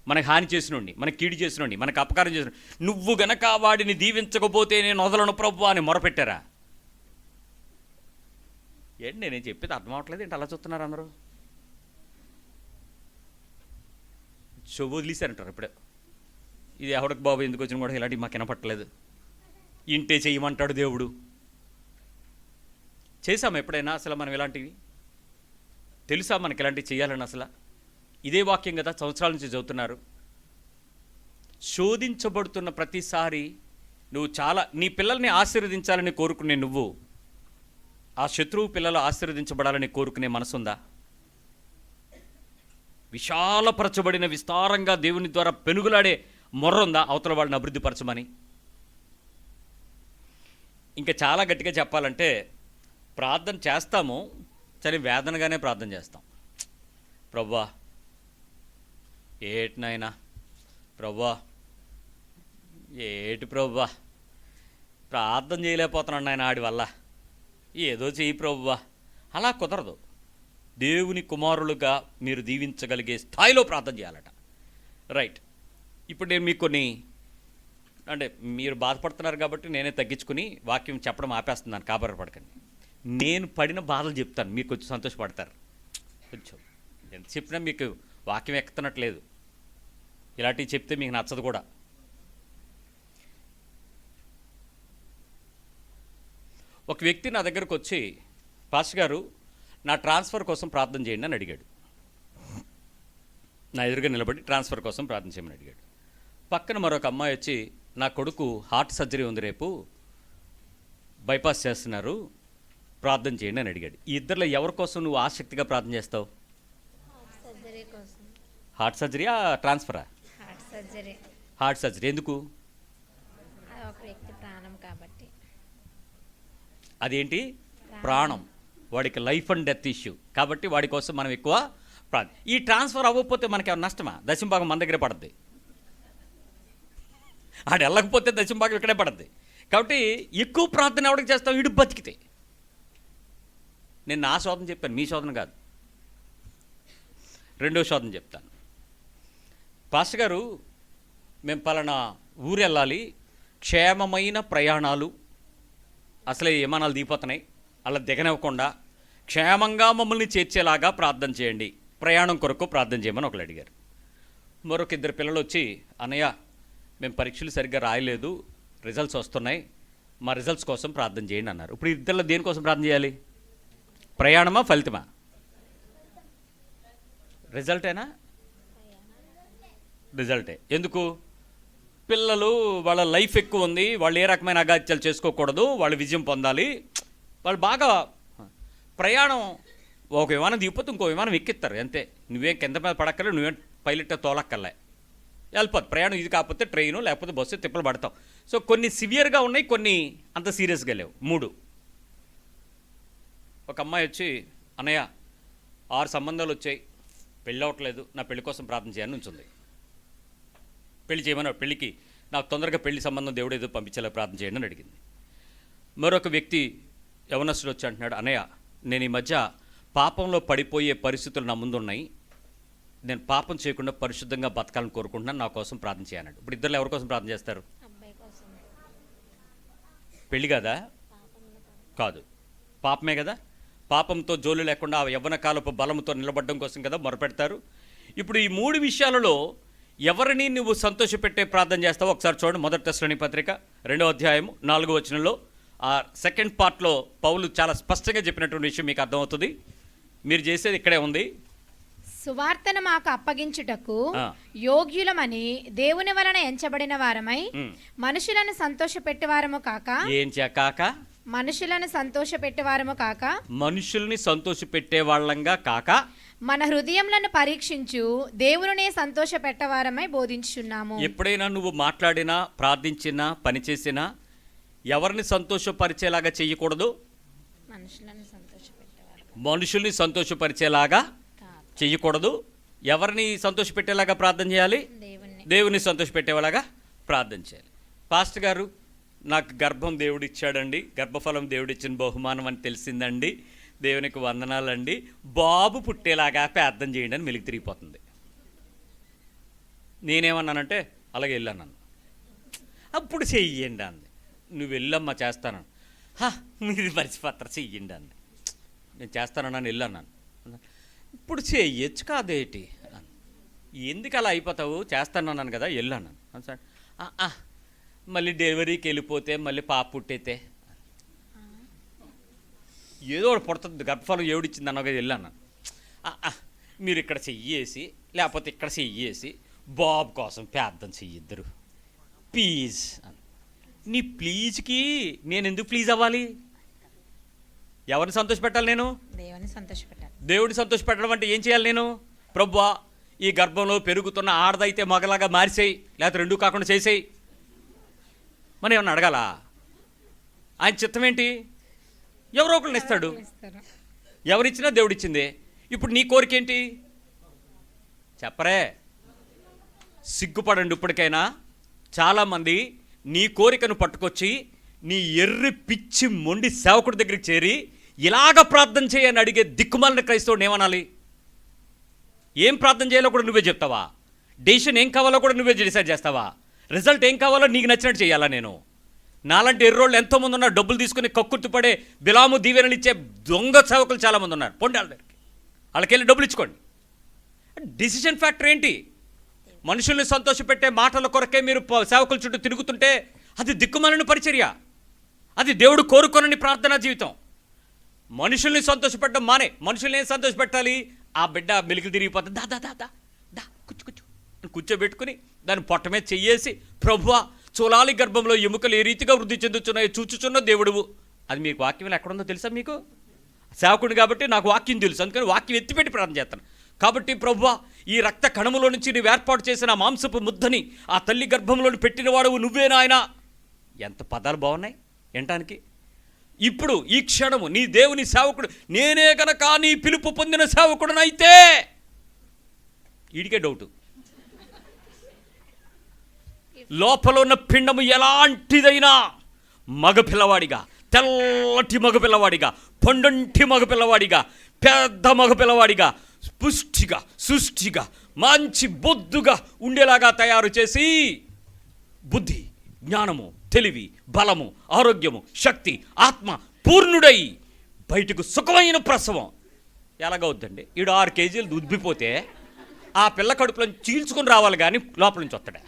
[SPEAKER 1] మనకు హాని చేసినోడిని, మనకు కీడు చేసినోడిని, మనకు అపకారం చేసిన నువ్వు గనక వాడిని దీవించకపోతే నేను వదలను ప్రభు అని మొరపెట్టారా? ఏంటి నేనేం చెప్పేది అర్థం అవట్లేదు ఏంటి? అలా చూస్తున్నారు అందరూ. చెవు వదిలేశారంటారు ఇప్పుడే. ఇది ఎవరికి బాబు ఎందుకు వచ్చిన కూడా ఇలాంటివి మాకు వినపట్టలేదు. ఇంటే చేయమంటాడు దేవుడు. చేసాము ఎప్పుడైనా అసలు మనం ఇలాంటివి? తెలుసా మనకి ఇలాంటివి చేయాలని? అసలు ఇదే వాక్యం కదా సంవత్సరాల నుంచి చదువుతున్నారు. శోధించబడుతున్న ప్రతిసారి నువ్వు నీ పిల్లల్ని ఆశీర్వదించాలని కోరుకునే నువ్వు ఆ శత్రువు పిల్లలు ఆశీర్వదించబడాలని కోరుకునే మనసుందా? విశాలపరచబడిన విస్తారంగా దేవుని ద్వారా పెనుగులాడే మొర్ర ఉందా అవతల వాళ్ళని అభివృద్ధిపరచమని? ఇంకా చాలా గట్టిగా చెప్పాలంటే ప్రార్థన చేస్తాము, సరే వేదనగానే ప్రార్థన చేస్తాం. ప్రభువా ఏటి నాయనా, ప్రభువా ఏటి ప్రభువా, ప్రార్థన చేయలేకపోతున్నాడు నాయన ఆడి వల్ల, ఏదో చెయ్యి ప్రభువా. అలా కుదరదు. దేవుని కుమారులుగా మీరు దీవించగలిగే స్థాయిలో ప్రార్థన చేయాలట. రైట్. ఇప్పుడు నేను మీకు కొన్ని అంటే మీరు బాధపడుతున్నారు కాబట్టి నేనే తగ్గించుకుని వాక్యం చెప్పడం ఆపేస్తున్నాను, కాబరపడకండి. నేను పడిన బాధలు చెప్తాను, మీరు కొంచెం సంతోషపడతారు. కొంచెం ఎంత చెప్పినా మీకు వాక్యం ఎక్కుతున్నట్లేదు. ఇలాంటివి చెప్తే మీకు నచ్చదు కూడా. ఒక వ్యక్తి నా దగ్గరకు వచ్చి, పాస్టర్ గారు నా ట్రాన్స్ఫర్ కోసం ప్రార్థన చేయండి అని అడిగాడు. నా ఎదురుగా నిలబడి ట్రాన్స్ఫర్ కోసం ప్రార్థన చేయమని అడిగాడు. పక్కన మరొక అమ్మాయి వచ్చి, నా కొడుకు హార్ట్ సర్జరీ ఉంది, రేపు బైపాస్ చేస్తున్నారు, ప్రార్థన చేయండి అని అడిగాడు. ఈ ఇద్దరిలో ఎవరి కోసం నువ్వు ఆసక్తిగా ప్రార్థన చేస్తావు? హార్ట్ సర్జరీయా ట్రాన్స్ఫరా? Heart surgery. ఎందుకు? అదేంటి? ప్రాణం. వాడికి లైఫ్ అండ్ డెత్ ఇష్యూ కాబట్టి వాడి కోసం మనం ఎక్కువ ప్రార్థన. ఈ ట్రాన్స్ఫర్ అవ్వకపోతే మనకి ఏమైనా నష్టమా? దశంభాగం మన దగ్గరే పడుద్ది. ఆడు వెళ్ళకపోతే దశంభాగం ఇక్కడే పడుద్ది. కాబట్టి ఎక్కువ ప్రార్థన ఎవరికి చేస్తాం? వీడు బతికితే. నేను నా శోధన చెప్పాను, మీ శోధన కాదు. రెండో శోధన చెప్తాను. పాస్టర్ గారు మేము పలానా ఊరు వెళ్ళాలి, క్షేమమైన ప్రయాణాలు, అసలే విమానాలు దిగిపోతున్నాయి, అలా దిగనివ్వకుండా క్షేమంగా మమ్మల్ని చేర్చేలాగా ప్రార్థన చేయండి, ప్రయాణం కొరకు ప్రార్థన చేయమని ఒకరు అడిగారు. మరొక ఇద్దరు పిల్లలు వచ్చి, అన్నయ్య మేము పరీక్షలు సరిగ్గా రాయలేదు, రిజల్ట్స్ వస్తున్నాయి, మా రిజల్ట్స్ కోసం ప్రార్థన చేయండి అన్నారు. ఇప్పుడు ఇద్దరిలో దేనికోసం ప్రార్థన చేయాలి? ప్రయాణమా ఫలితమా? రిజల్టేనా? రిజల్టే. ఎందుకు? పిల్లలు వాళ్ళ లైఫ్ ఎక్కువ ఉంది, వాళ్ళు ఏ రకమైన అగాత్యాలు చేసుకోకూడదు, వాళ్ళు విజయం పొందాలి, వాళ్ళు బాగా ప్రయాణం. ఒక విమానం దిగిపోతే ఇంకో విమానం ఎక్కిస్తారు అంతే. నువ్వేం కింద మీద పడక్కర్లే, నువ్వేం పైలట్ తోలక్కర్లే, వెళ్ళిపోద్ది ప్రయాణం. ఇది కాకపోతే ట్రైను లేకపోతే బస్సు తిప్పలు పడతాం. సో కొన్ని సివియర్గా ఉన్నాయి, కొన్ని అంత సీరియస్గా లేవు. 3. ఒక అమ్మాయి వచ్చి, అన్నయ్య 6 సంబంధాలు వచ్చాయి, పెళ్ళి అవ్వట్లేదు, నా పెళ్లి కోసం ప్రార్థన చేయని ఉంచుంది. పెళ్లి చేయమని, పెళ్ళికి నాకు తొందరగా పెళ్లి సంబంధం దేవుడు ఏదో పంపించేలా ప్రార్థన చేయండి అని అడిగింది. మరొక వ్యక్తి యవనస్తుడు వచ్చి అంటున్నాడు, అన్నయ్య నేను ఈ మధ్య పాపంలో పడిపోయే పరిస్థితులు నా ముందు ఉన్నాయి, నేను పాపం చేయకుండా పరిశుద్ధంగా బతకాలని కోరుకుంటున్నాను, నా కోసం ప్రార్థన చేయన్నాడు. ఇప్పుడు ఇద్దరు ఎవరి కోసం ప్రార్థన చేస్తారు? పెళ్ళి కదా? కాదు, పాపమే కదా. పాపంతో జోలు లేకుండా ఆ యవ్వన కాలపు బలంతో నిలబడడం కోసం కదా మొరపెడతారు. ఇప్పుడు ఈ 3 విషయాలలో ఎవరిని నువ్వు సంతోషపెట్టే ప్రార్థన చేస్తావో ఒకసారి చూడండి. మొదటి తెస్సలోని పత్రిక 2వ అధ్యాయము 4వ వచనంలో ఆ సెకండ్ పార్ట్లో పౌలు చాలా స్పష్టంగా చెప్పినటువంటి విషయం మీకు అర్థమవుతుంది. మీరు చేసేది ఇక్కడే ఉంది.
[SPEAKER 2] సువార్తను మాకు అప్పగించుటకు యోగ్యులమని దేవుని వలన ఎంచబడిన వారమై మనుషులను సంతోషపెట్టేవారము కాక, మనుషులను సంతోషపెట్టేవారము కాక,
[SPEAKER 1] మనుషుల్ని సంతోషపెట్టే వాళ్ళంగా కాక,
[SPEAKER 2] మన హృదయములను పరీక్షించు దేవునినే సంతోషపెట్టవారమై బోధించుచున్నాము.
[SPEAKER 1] ఎప్పుడైనా నువ్వు మాట్లాడినా, ప్రార్థించినా, పనిచేసినా ఎవరిని సంతోషపరిచేలాగా చేయకూడదు? మనుషుల్ని సంతోషపరిచేలాగా చెయ్యకూడదు. ఎవరిని సంతోషపెట్టేలాగా ప్రార్థన చేయాలి? దేవుని సంతోషపెట్టేలాగా ప్రార్థన చేయాలి. పాస్టర్ గారు, నాకు గర్భం దేవుడిచ్చాడండి, గర్భఫలం దేవుడిచ్చిన బహుమానం అని తెలిసిందండి, దేవునికి వందనాలండి, బాబు పుట్టేలాగా ప్రార్థన చేయండి అని మెలికి తిరిగిపోతుంది. నేనేమన్నానంటే అలాగే వెళ్ళాను. అప్పుడు చెయ్యండి అంది. నువ్వు వెళ్ళమ్మా చేస్తాను. మీరు మర్చిపోతారు, చెయ్యండి అంది. నేను చేస్తానని వెళ్ళాను. ఇప్పుడు చెయ్యొచ్చు కాదేటి, ఎందుకు అలా అయిపోతావు, చేస్తానన్నాను కదా వెళ్ళాను. సార్ మళ్ళీ డెలివరీకి వెళ్ళిపోతే మళ్ళీ పాప పుట్టయితే ఏదో ఒకటి పుడుతుంది, గర్భఫలం ఎవడిచ్చింది అన్నగా వెళ్ళాను. మీరు ఇక్కడ చెయ్యేసి లేకపోతే ఇక్కడ చెయ్యేసి బాబు కోసం ప్రార్థన చెయ్యిద్దరు ప్లీజ్. నీ ప్లీజ్కి నేను ఎందుకు ప్లీజ్ అవ్వాలి? ఎవరిని సంతోషపెట్టాలి? నేను
[SPEAKER 2] దేవుని సంతోషపెట్టాలి.
[SPEAKER 1] దేవుడిని సంతోషపెట్టడం అంటే ఏం చేయాలి? నేను ప్రభువా ఈ గర్భంలో పెరుగుతున్న ఆడదైతే మగలాగా మార్చేయి, లేకపోతే రెండూ కాకుండా చేసేయి. మనం ఏమన్నా అడగాల? ఆయన చిత్తం ఏంటి? ఎవరో ఒకరిని ఇస్తాడు. ఎవరిచ్చినా దేవుడిచ్చిందే. ఇప్పుడు నీ కోరిక ఏంటి చెప్పరే? సిగ్గుపడండి. ఇప్పటికైనా చాలామంది నీ కోరికను పట్టుకొచ్చి నీ ఎర్రి పిచ్చి మొండి సేవకుడి దగ్గరికి చేరి ఇలాగ ప్రార్థన చేయని అడిగే దిక్కుమాలిన క్రైస్తవుడు ఏమనాలి? ఏం ప్రార్థన చేయాలో కూడా నువ్వే చెప్తావా? డెసిషన్ ఏం కావాలో కూడా నువ్వే డిసైడ్ చేస్తావా? రిజల్ట్ ఏం కావాలో నీకు నచ్చినట్టు చేయాలా? నేను నాలాంటి ఎర్రోళ్ళు ఎంతోమంది ఉన్నారు, డబ్బులు తీసుకుని కక్కుర్తిపడే బిలాము దీవెనలు ఇచ్చే దొంగ సేవకులు చాలామంది ఉన్నారు. పొండి వాళ్ళ దగ్గరికి, వాళ్ళకి వెళ్ళి డబ్బులు ఇచ్చుకోండి. డిసిషన్ ఫ్యాక్టర్ ఏంటి? మనుషుల్ని సంతోషపెట్టే మాటల కొరకే మీరు సేవకుల చుట్టూ తిరుగుతుంటే అది దిక్కుమాలిన పరిచర్య, అది దేవుడు కోరుకోనని ప్రార్థనా జీవితం. మనుషుల్ని సంతోషపెట్టడం మానే. మనుషుల్ని ఏం సంతోషపెట్టాలి? ఆ బిడ్డ మెలికి తిరిగిపోతుంది, దా దా దా దా దా కూర్చో కూర్చో కూర్చోబెట్టుకుని దాని పొట్ట మీద చెయ్యేసి, ప్రభువా చూలాలి గర్భంలో ఎముకలు ఏ రీతిగా వృద్ధి చెందుతున్నాయో చూచుచున్న దేవుడువు. అది మీకు వాక్యం ఎక్కడుందో తెలుసా? మీకు సేవకుడు కాబట్టి నాకు వాక్యం తెలుసు, అందుకని వాక్యం ఎత్తిపెట్టి ప్రార్థన చేస్తాను. కాబట్టి ప్రభువా ఈ రక్త కణములో నుంచి నువ్వు ఏర్పాటు చేసిన ఆ మాంసపు ముద్దని ఆ తల్లి గర్భంలో పెట్టినవాడు నువ్వే నాయనా. ఎంత పదాలు బాగున్నాయి వినటానికి. ఇప్పుడు ఈ క్షణము నీ దేవుని సేవకుడు నేనే గనక నీ పిలుపు పొందిన సేవకుడునైతే, వీడికే డౌటు. లోపల ఉన్న పిండము ఎలాంటిదైనా మగపిల్లవాడిగా, తెల్లటి మగపిల్లవాడిగా, పండంటి మగపిల్లవాడిగా, పెద్ద మగపిల్లవాడిగా, పుష్టిగా సుష్టిగా మంచి బొద్దుగా ఉండేలాగా తయారు చేసి బుద్ధి, జ్ఞానము, తెలివి, బలము, ఆరోగ్యము, శక్తి, ఆత్మ పూర్ణుడై బయటకు సుఖమైన ప్రసవం ఎలాగవుద్దండి? 6 కేజీలు ఉద్దిపోతే ఆ పిల్ల కడుపులను చీల్చుకొని రావాలి కానీ లోపల నుంచి వస్తాడా?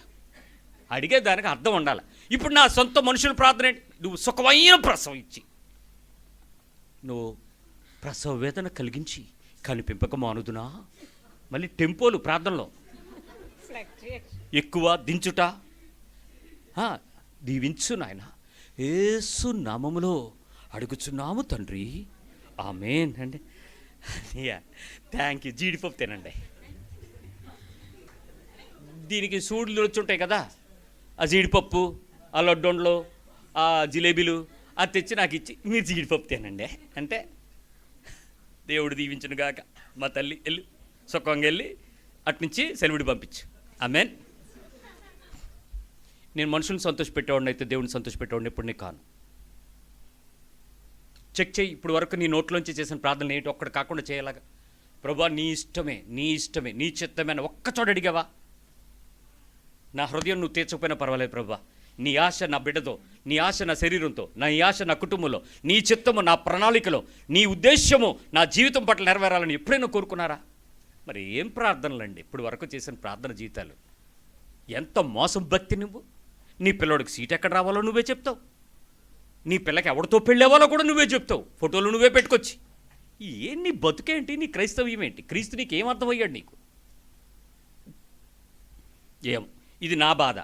[SPEAKER 1] అడిగే దానికి అర్థం ఉండాలి. ఇప్పుడు నా సొంత మనుషుల ప్రార్థన ఏంటి? నువ్వు సుఖమైన ప్రసవం ఇచ్చి, నువ్వు ప్రసవ వేదన కలిగించి కనిపింపక మానుదునా? మళ్ళీ టెంపోలు ప్రార్థనలో ఎక్కువ దించుట. దీవించు నాయన, యేసు నామములో అడుగుచున్నాము తండ్రి, ఆమేన్ అండి. Thank you. జీడిపప్పు తినండి. దీనికి సూడులు వచ్చుంటాయి కదా, ఆ జీడిపప్పు, ఆ లడ్డొండలు, ఆ జిలేబీలు అది తెచ్చి నాకు ఇచ్చి మీరు జీడిపప్పు తినండి అంటే, దేవుడు దీవించును గాక. మా తల్లి వెళ్ళి సుఖంగా వెళ్ళి అట్నుంచి సెలవుడి పంపించు. ఆమేన్. నేను మనుషులను సంతోషపెట్టేవాడిని అయితే దేవుడిని సంతోషపెట్టేవాడిని ఎప్పుడు నేను కాను. చెక్ చేయి. ఇప్పుడు వరకు నీ నోట్లోంచి చేసిన ప్రార్థనలు ఏంటి ఒక్కటి కాకుండా చేయలాగా. ప్రభువా నీ ఇష్టమే, నీ ఇష్టమే, నీ చిత్తమే అని ఒక్కచోట అడిగావా? నా హృదయం నువ్వు తీర్చకపోయినా పర్వాలేదు ప్రభువా, నీ ఆశ నా బిడ్డతో, నీ ఆశ నా శరీరంతో, నీ ఆశ నా కుటుంబంలో, నీ చిత్తము నా ప్రణాళికలో, నీ ఉద్దేశ్యము నా జీవితం పట్ల నెరవేరాలని ఎప్పుడైనా కోరుకున్నారా? మరి ఏం ప్రార్థనలండి ఇప్పుడు వరకు చేసిన ప్రార్థన జీవితాలు. ఎంత మోసం భక్తి. నువ్వు నీ పిల్లోడికి సీట్ ఎక్కడ రావాలో నువ్వే చెప్తావు, నీ పిల్లకి ఎవరితో పెళ్ళేవాలో కూడా నువ్వే చెప్తావు, ఫోటోలు నువ్వే పెట్టుకొచ్చి. ఏం నీ బతుకేంటి, నీ క్రైస్తవ్యం ఏంటి? క్రీస్తు నీకు ఏం అర్థమయ్యాడు నీకు? ఏం ఇది నా బాధ.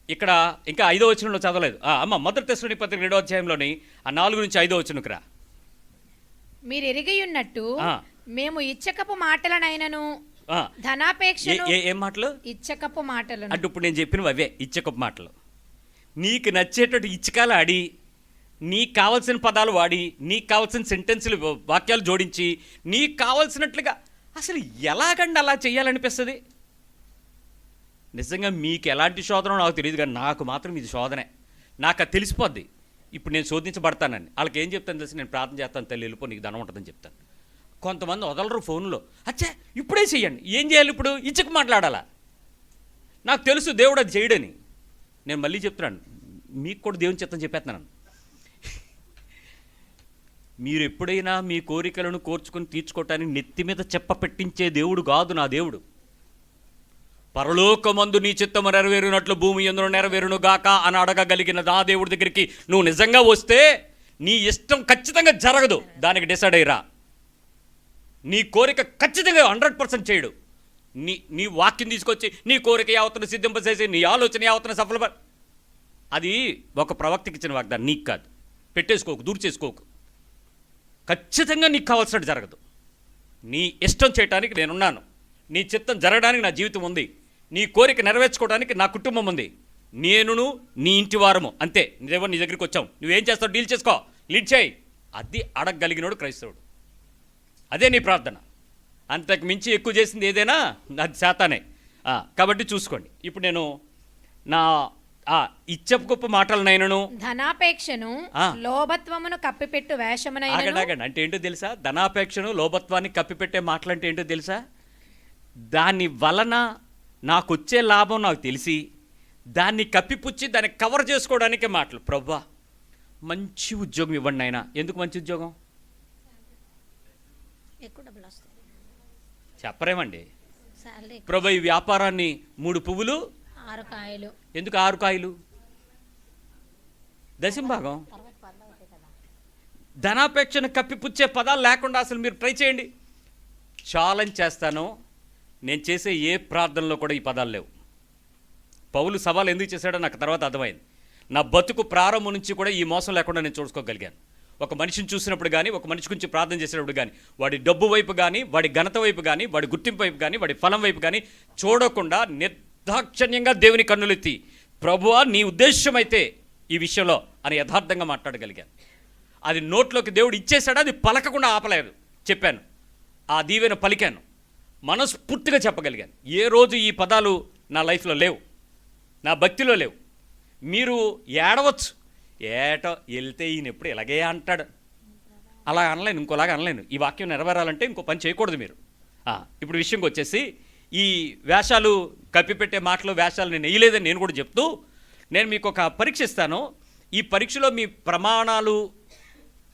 [SPEAKER 1] ఇక్కడ ఇంకా 5వ వచనంలో చదవలేదు. అమ్మ మొదటి తెస్సలోనికీ పత్రిక 2వ అధ్యాయంలోని 4 నుంచి 5వ వచనంకి రా.
[SPEAKER 2] మీరు ఎరిగియున్నట్టు మేము ఇచ్చకపు మాటలనైనను ధనాపేక్ష
[SPEAKER 1] ఏం మాటలు?
[SPEAKER 2] ఇచ్చకపు మాటలు
[SPEAKER 1] అంటే ఇప్పుడు నేను చెప్పినవి అవే ఇచ్చకపు మాటలు. నీకు నచ్చేటట్టు ఇచ్చకాలు ఆడి, నీకు కావాల్సిన పదాలు వాడి, నీకు కావాల్సిన సెంటెన్సులు వాక్యాలు జోడించి, నీకు కావాల్సినట్లుగా అసలు ఎలాగండి అలా చేయాలనిపిస్తుంది? నిజంగా మీకు ఎలాంటి శోధన నాకు తెలియదు, కానీ నాకు మాత్రం ఇది శోధనే. నాకు అది తెలిసిపోద్ది ఇప్పుడు నేను శోధించబడతానని. వాళ్ళకి ఏం చెప్తాను తెలిసి, నేను ప్రార్థన చేస్తాను, తల్లి వెళ్ళిపో నీకు ధనం ఉంటుందని చెప్తాను. కొంతమంది వదలరు ఫోన్లో, అచ్చా ఇప్పుడే చెయ్యండి. ఏం చేయాలి ఇప్పుడు? ఇచ్చక మాట్లాడాలా? నాకు తెలుసు దేవుడు అది చేయడని. నేను మళ్ళీ చెప్తున్నాను, మీకు కూడా దేవుని చిత్తం చెప్పేస్తున్నాను. మీరు ఎప్పుడైనా మీ కోరికలను కోర్చుకొని తీర్చుకోవటానికి నెత్తి మీద చెప్ప పెట్టించే దేవుడు కాదు నా దేవుడు. పరలోకమందు నీ చిత్తము నెరవేరునట్లు భూమి యందును నెరవేరును గాక అని అడగగలిగిన నా దేవుడి దగ్గరికి నువ్వు నిజంగా వస్తే నీ ఇష్టం ఖచ్చితంగా జరగదు. దానికి డిసైడ్ అయ్యిరా. నీ కోరిక ఖచ్చితంగా 100% చేయడు. నీ వాక్యం తీసుకొచ్చి నీ కోరిక యావత్తును సిద్ధింపచేసి నీ ఆలోచన యావత్తును సఫల. అది ఒక ప్రవక్తకి ఇచ్చిన వాగ్దానం, నీకు కాదు. పెట్టేసుకోకు, దూరు చేసుకోకు. ఖచ్చితంగా నీకు కావాల్సినట్టు జరగదు. నీ ఇష్టం చేయడానికి నేనున్నాను, నీ చిత్తం జరగడానికి నా జీవితం ఉంది, నీ కోరిక నెరవేర్చుకోవడానికి నా కుటుంబం ఉంది, నేనును నీ ఇంటి వారము అంతే. నీ దగ్గరికి వచ్చాం, నువ్వేం చేస్తావు డీల్ చేసుకో, లీడ్ చేయి. అది అడగగలిగినోడు క్రైస్తవుడు. అదే నీ ప్రార్థన. అంతకు మించి ఎక్కువ చేసింది ఏదైనా అది శాతానే. కాబట్టి చూసుకోండి. ఇప్పుడు నేను నా ఇచ్చపు గొప్ప మాటలనైనను
[SPEAKER 2] ధనాపేక్షను లోభత్వమును కప్పిపెట్టు వేషమునైనను.
[SPEAKER 1] అంటే ఏంటో తెలుసా? ధనాపేక్షను లోభత్వాన్ని కప్పిపెట్టే మాటలు అంటే ఏంటో తెలుసా? దాని వలన నాకు వచ్చే లాభం నాకు తెలిసి దాన్ని కప్పిపుచ్చి దాన్ని కవర్ చేసుకోవడానికే మాటలు. ప్రభువా మంచి ఉద్యోగం ఇవ్వండి నాయనా. ఎందుకు మంచి ఉద్యోగం? చెప్పరేమండి. ప్రభు ఈ వ్యాపారాన్ని 3 పువ్వులు
[SPEAKER 2] 6 కాయలు.
[SPEAKER 1] ఎందుకు 6 కాయలు? దశంభాగం. ధనాపేక్షను కప్పిపుచ్చే పదాలు లేకుండా అసలు మీరు ట్రై చేయండి. ఛాలెంజ్ చేస్తాను, నేను చేసే ఏ ప్రార్థనలో కూడా ఈ పదాలు లేవు. పౌలు సవాల్ ఎందుకు చేశాడో నాకు తర్వాత అర్థమైంది. నా బతుకు ప్రారంభం నుంచి కూడా ఈ మోసం లేకుండా నేను చూసుకోగలిగాను. ఒక మనిషిని చూసినప్పుడు కానీ, ఒక మనిషి గురించి ప్రార్థన చేసినప్పుడు కానీ, వాడి డబ్బు వైపు కానీ, వాడి ఘనత వైపు కానీ, వాడి గుర్తింపు వైపు కానీ, వాడి ఫలం వైపు కానీ చూడకుండా నిర్దాక్షిణ్యంగా దేవుని కన్నులెత్తి ప్రభువా నీ ఉద్దేశం అయితే ఈ విషయంలో అని యథార్థంగా మాట్లాడగలిగాను. అది నోట్లోకి దేవుడు ఇచ్చేశాడు, అది పలకకుండా ఆపలేదు. చెప్పాను, ఆ దీవెన పలికాను, మనస్ఫూర్తిగా చెప్పగలిగాను. ఏ రోజు ఈ పదాలు నా లైఫ్లో లేవు, నా భక్తిలో లేవు. మీరు ఏడవచ్చు, ఏటో వెళ్తే ఈయన ఎప్పుడు ఇలాగే అంటాడు, అలా అనలేను, ఇంకోలాగా అనలేను. ఈ వాక్యం నెరవేరాలంటే ఇంకో పని చేయకూడదు మీరు. ఇప్పుడు విషయంకి వచ్చేసి ఈ వేషాలు కప్పిపెట్టే మాటలు వేషాలు నేను వేయలేదని నేను కూడా చెప్తూ, నేను మీకు ఒక పరీక్ష ఇస్తాను. ఈ పరీక్షలో మీ ప్రమాణాలు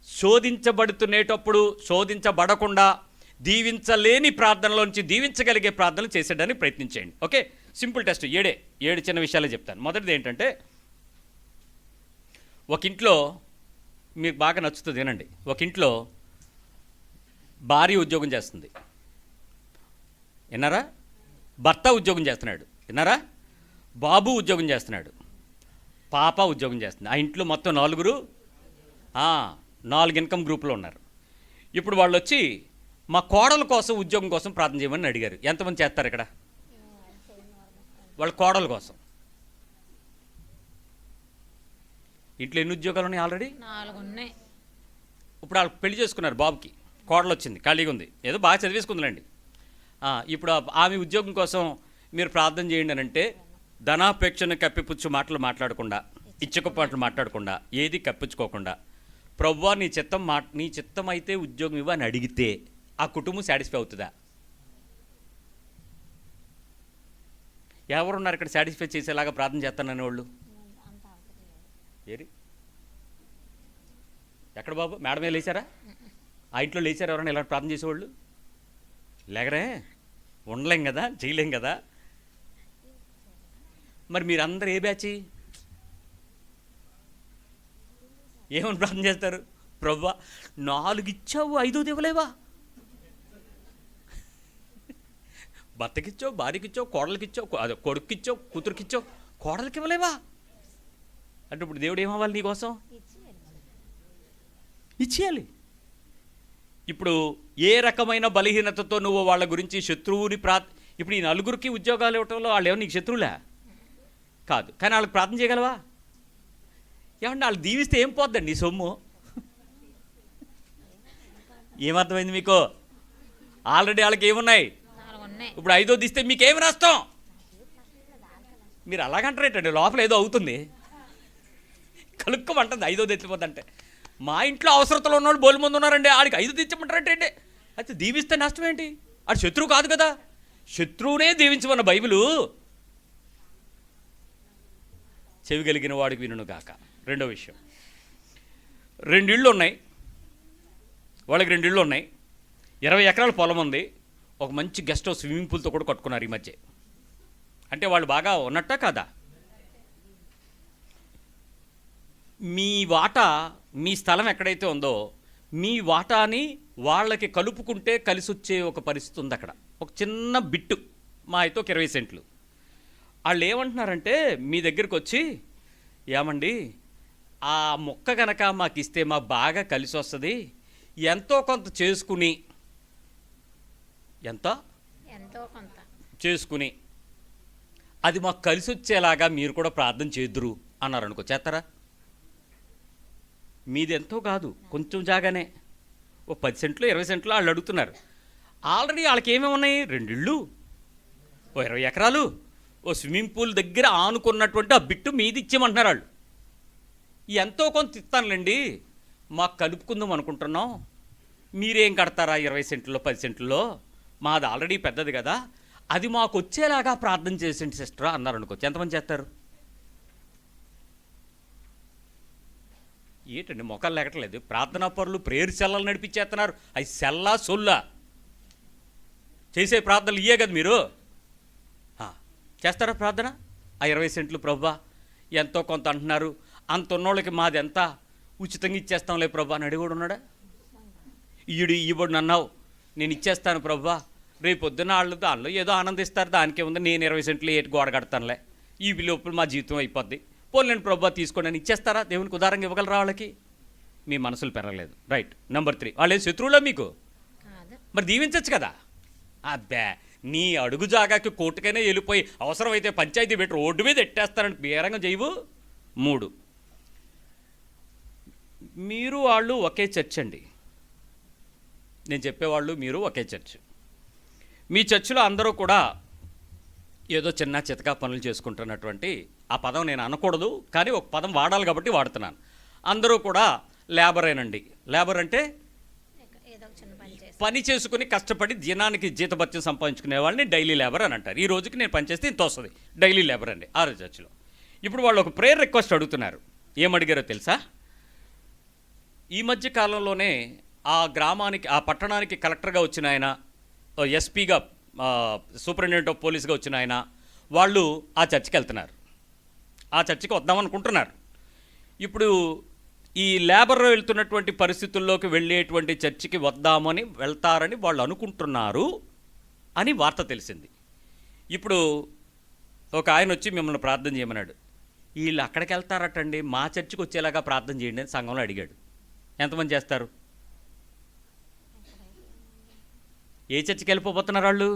[SPEAKER 1] శోధించబడుతునేటప్పుడు శోధించబడకుండా దీవించలేని ప్రార్థనలోంచి దీవించగలిగే ప్రార్థనలు చేసేయడానికి ప్రయత్నించేయండి. Okay, simple test. 7 చిన్న విషయాలే చెప్తాను. మొదటిది ఏంటంటే, ఒక ఇంట్లో మీకు బాగా నచ్చుతుంది ఏనండి. ఒక ఇంట్లో భార్య ఉద్యోగం చేస్తుంది, విన్నారా? భర్త ఉద్యోగం చేస్తున్నాడు, విన్నారా? బాబు ఉద్యోగం చేస్తున్నాడు, పాప ఉద్యోగం చేస్తుంది. ఆ ఇంట్లో మొత్తం 4 ఇన్కమ్ గ్రూపులు ఉన్నారు. ఇప్పుడు వాళ్ళు వచ్చి మా కోడల కోసం ఉద్యోగం కోసం ప్రార్థన చేయమని అడిగారు. ఎంతమంది చేస్తారు ఇక్కడ? వాళ్ళ కోడల కోసం. ఇంట్లో ఎన్ని ఉద్యోగాలు ఉన్నాయి? ఆల్రెడీ
[SPEAKER 2] 4 ఉన్నాయి.
[SPEAKER 1] ఇప్పుడు వాళ్ళు పెళ్లి చేసుకున్నారు, బాబుకి కోడలు వచ్చింది, ఖాళీగా ఉంది, ఏదో బాగా చదివేసుకుందిలేండి. ఇప్పుడు ఆమె ఉద్యోగం కోసం మీరు ప్రార్థన చేయండి అని అంటే, ధనాపేక్షను కప్పిపుచ్చు మాటలు మాట్లాడకుండా, ఇచ్చక మాటలు మాట్లాడకుండా, ఏది కప్పించుకోకుండా ప్రభువా నీ చిత్తం అయితే ఉద్యోగం ఇవ్వ అని అడిగితే ఆ కుటుంబం సాటిస్ఫై అవుతుందా? ఎవరున్నారు ఇక్కడ సాటిస్ఫై చేసేలాగా ప్రార్థన చేస్తానని వాళ్ళు? ఏరి ఎక్కడ బాబు? మేడం మీద లేచారా? ఆ ఇంట్లో లేచారు ఎవరైనా ఇలా ప్రార్థన చేసేవాళ్ళు? లేకరే, ఉండలేం కదా, చేయలేం కదా. మరి మీరందరూ ఏ బ్యాచి? ఏమని ప్రార్థన చేస్తారు? ప్రభువా 4 ఇచ్చావు 5ది ఇవ్వలేవా? భర్తకిచ్చావు, భార్యకిచ్చావు, కోడలికిచ్చావు, అదే కొడుకుకిచ్చావు, కూతురుకిచ్చావు, కోడలికి ఇవ్వలేవా అంటే ఇప్పుడు దేవుడు ఏమవ్వాలి నీకోసం? ఇచ్చేయాలి. ఇప్పుడు ఏ రకమైన బలహీనతతో నువ్వు వాళ్ళ గురించి శత్రువుని ఇప్పుడు ఈ 4గురికి ఉద్యోగాలు ఇవ్వటంలో వాళ్ళు ఏమో నీకు శత్రువులే కాదు, కానీ వాళ్ళకి ప్రార్థన చేయగలవా? ఏమంటే వాళ్ళు దీవిస్తే ఏం పోద్దండి నీ సొమ్ము? ఏమర్థమైంది మీకు? ఆల్రెడీ వాళ్ళకి ఏమున్నాయి? ఇప్పుడు 5ది ఇస్తే మీకేమి నష్టం? మీరు అలాగంటారేటండి, లోపల ఏదో అవుతుంది, కలుక్కోమంటుంది 5ది ఎత్తిపోతుంటే. మా ఇంట్లో అవసరతలో ఉన్నవాళ్ళు బోలు ముందు ఉన్నారండి, ఆడికి 5 తెచ్చమంటారంటే అండి. అయితే దీవిస్తే నష్టం ఏంటి? ఆడు శత్రువు కాదు కదా, శత్రువునే దీవించమన్న బైబిలు. చెవి కలిగిన వాడికి వినును గాక. రెండో విషయం, 2 ఇళ్ళు ఉన్నాయి వాళ్ళకి, 2 ఇళ్ళు ఉన్నాయి, 20 ఎకరాల పొలం ఉంది, ఒక మంచి గెస్ట్ హౌస్ స్విమ్మింగ్ పూల్తో కూడా కట్టుకున్నారు ఈ మధ్య. అంటే వాళ్ళు బాగా ఉన్నట్టా కాదా? మీ వాటా, మీ స్థలం ఎక్కడైతే ఉందో మీ వాటాని వాళ్ళకి కలుపుకుంటే కలిసి వచ్చే ఒక పరిస్థితి ఉంది అక్కడ. ఒక చిన్న బిట్టు, మా అయితే ఒక 20 సెంట్లు. వాళ్ళు ఏమంటున్నారంటే మీ దగ్గరికి వచ్చి, ఏమండి ఆ మొక్క కనుక మాకు ఇస్తే మాకు బాగా కలిసి వస్తుంది, ఎంతో కొంత చేసుకుని, ఎంతో కొంత చేసుకుని అది మాకు కలిసి వచ్చేలాగా మీరు కూడా ప్రార్థన చేద్దురు అన్నారు అనుకో, చేస్తారా? మీది ఎంతో కాదు, కొంచెం జాగానే, ఓ 10 సెంట్లు 20 సెంట్లు వాళ్ళు అడుగుతున్నారు. ఆల్రెడీ వాళ్ళకి ఏమేమి ఉన్నాయి? 2 ఇళ్ళు, ఓ 20 ఎకరాలు, ఓ స్విమ్మింగ్ పూల్ దగ్గర ఆనుకున్నటువంటి ఆ బిట్టు మీది ఇచ్చేయమంటున్నారు వాళ్ళు. ఎంతో కొంత ఇస్తానులేండి, మాకు కలుపుకుందాం అనుకుంటున్నాం, మీరేం కడతారా 20 సెంట్లో 10 సెంట్లో, మాది ఆల్రెడీ పెద్దది కదా, అది మాకు వచ్చేలాగా ప్రార్థన చేసేయండి సిస్టరా అన్నారు అనుకో, ఎంతమంది చేస్తారు? ఏంటండి మొక్కలు లేకట్లేదు, ప్రార్థనా పరులు ప్రేయర్ సెల్లలు నడిపించేస్తున్నారు, అవి సెల్లా సొల్లా చేసే ప్రార్థనలు ఇయే కదా మీరు చేస్తారా ప్రార్థన? ఆ 20 సెంట్లు ప్రభువా ఎంతో కొంత అంటున్నారు, అంత ఉన్నోళ్ళకి మాది ఎంత ఉచితంగా ఇచ్చేస్తాంలే ప్రభా అని అడిగోడు ఉన్నాడా? ఇవ్వడు అన్నావు, నేను ఇచ్చేస్తాను ప్రభువా, రేపు పొద్దున్న వాళ్ళు దానిలో ఏదో ఆనందిస్తారు, దానికే ఉంది, నేను 20 సెంట్లు ఏటి గోడ కడతానులే, ఈ లోపల మా జీవితం అయిపోద్ది, పోలేని ప్రభువా తీసుకోండి అని ఇచ్చేస్తారా? దేవునికి ఉదాహరణగా ఇవ్వగలరా వాళ్ళకి? మీ మనసులు పెరగలేదు. రైట్. నెంబర్ 3, వాళ్ళు ఏం శత్రువులా మీకు? మరి దీవించచ్చు కదా. అబ్బే నీ అడుగు జాగాకి కోర్టుకైనా వెళ్ళిపోయి అవసరమైతే పంచాయతీ పెట్టి రోడ్డు మీద ఎట్టేస్తారని బేరంగా చేయవు. 3, మీరు వాళ్ళు ఒకే చర్చ్ అండి, నేను చెప్పేవాళ్ళు మీరు ఒకే చర్చ్. మీ చర్చిలో అందరూ కూడా ఏదో చిన్న చితకా పనులు చేసుకుంటున్నటువంటి, ఆ పదం నేను అనకూడదు కానీ ఒక పదం వాడాలి కాబట్టి వాడుతున్నాను, అందరూ కూడా లేబరేనండి. లేబర్ అంటే పని చేసుకుని కష్టపడి దినానికి జీతభత్యం సంపాదించుకునే వాళ్ళని డైలీ లేబర్ అని అంటారు. ఈ రోజుకి నేను పనిచేస్తే ఇంత వస్తుంది, డైలీ లేబర్ అండి ఆ రోజు చర్చిలో. ఇప్పుడు వాళ్ళు ఒక ప్రేయర్ రిక్వెస్ట్ అడుగుతున్నారు. ఏమడిగారో తెలుసా? ఈ మధ్య కాలంలోనే ఆ గ్రామానికి, ఆ పట్టణానికి కలెక్టర్గా వచ్చిన ఆయన, ఎస్పీగా సూపరింటెండెంట్ ఆఫ్ పోలీస్గా వచ్చిన ఆయన, వాళ్ళు ఆ చర్చికి వెళ్తున్నారు, ఆ చర్చికి వద్దామనుకుంటున్నారు. ఇప్పుడు ఈ లేబర్ వెళ్తున్నటువంటి పరిస్థితుల్లోకి వెళ్ళేటువంటి చర్చికి వద్దామని వెళ్తారని వాళ్ళు అనుకుంటున్నారు అని వార్త తెలిసింది. ఇప్పుడు ఒక ఆయన వచ్చి మిమ్మల్ని ప్రార్థన చేయమన్నాడు. వీళ్ళు అక్కడికి వెళ్తారటండి, మా చర్చికి వచ్చేలాగా ప్రార్థన చేయండి అని సంఘంలో అడిగాడు. ఎంతమంది చేస్తారు? ఏ చర్చికి వెళ్ళిపోతున్నారు వాళ్ళు?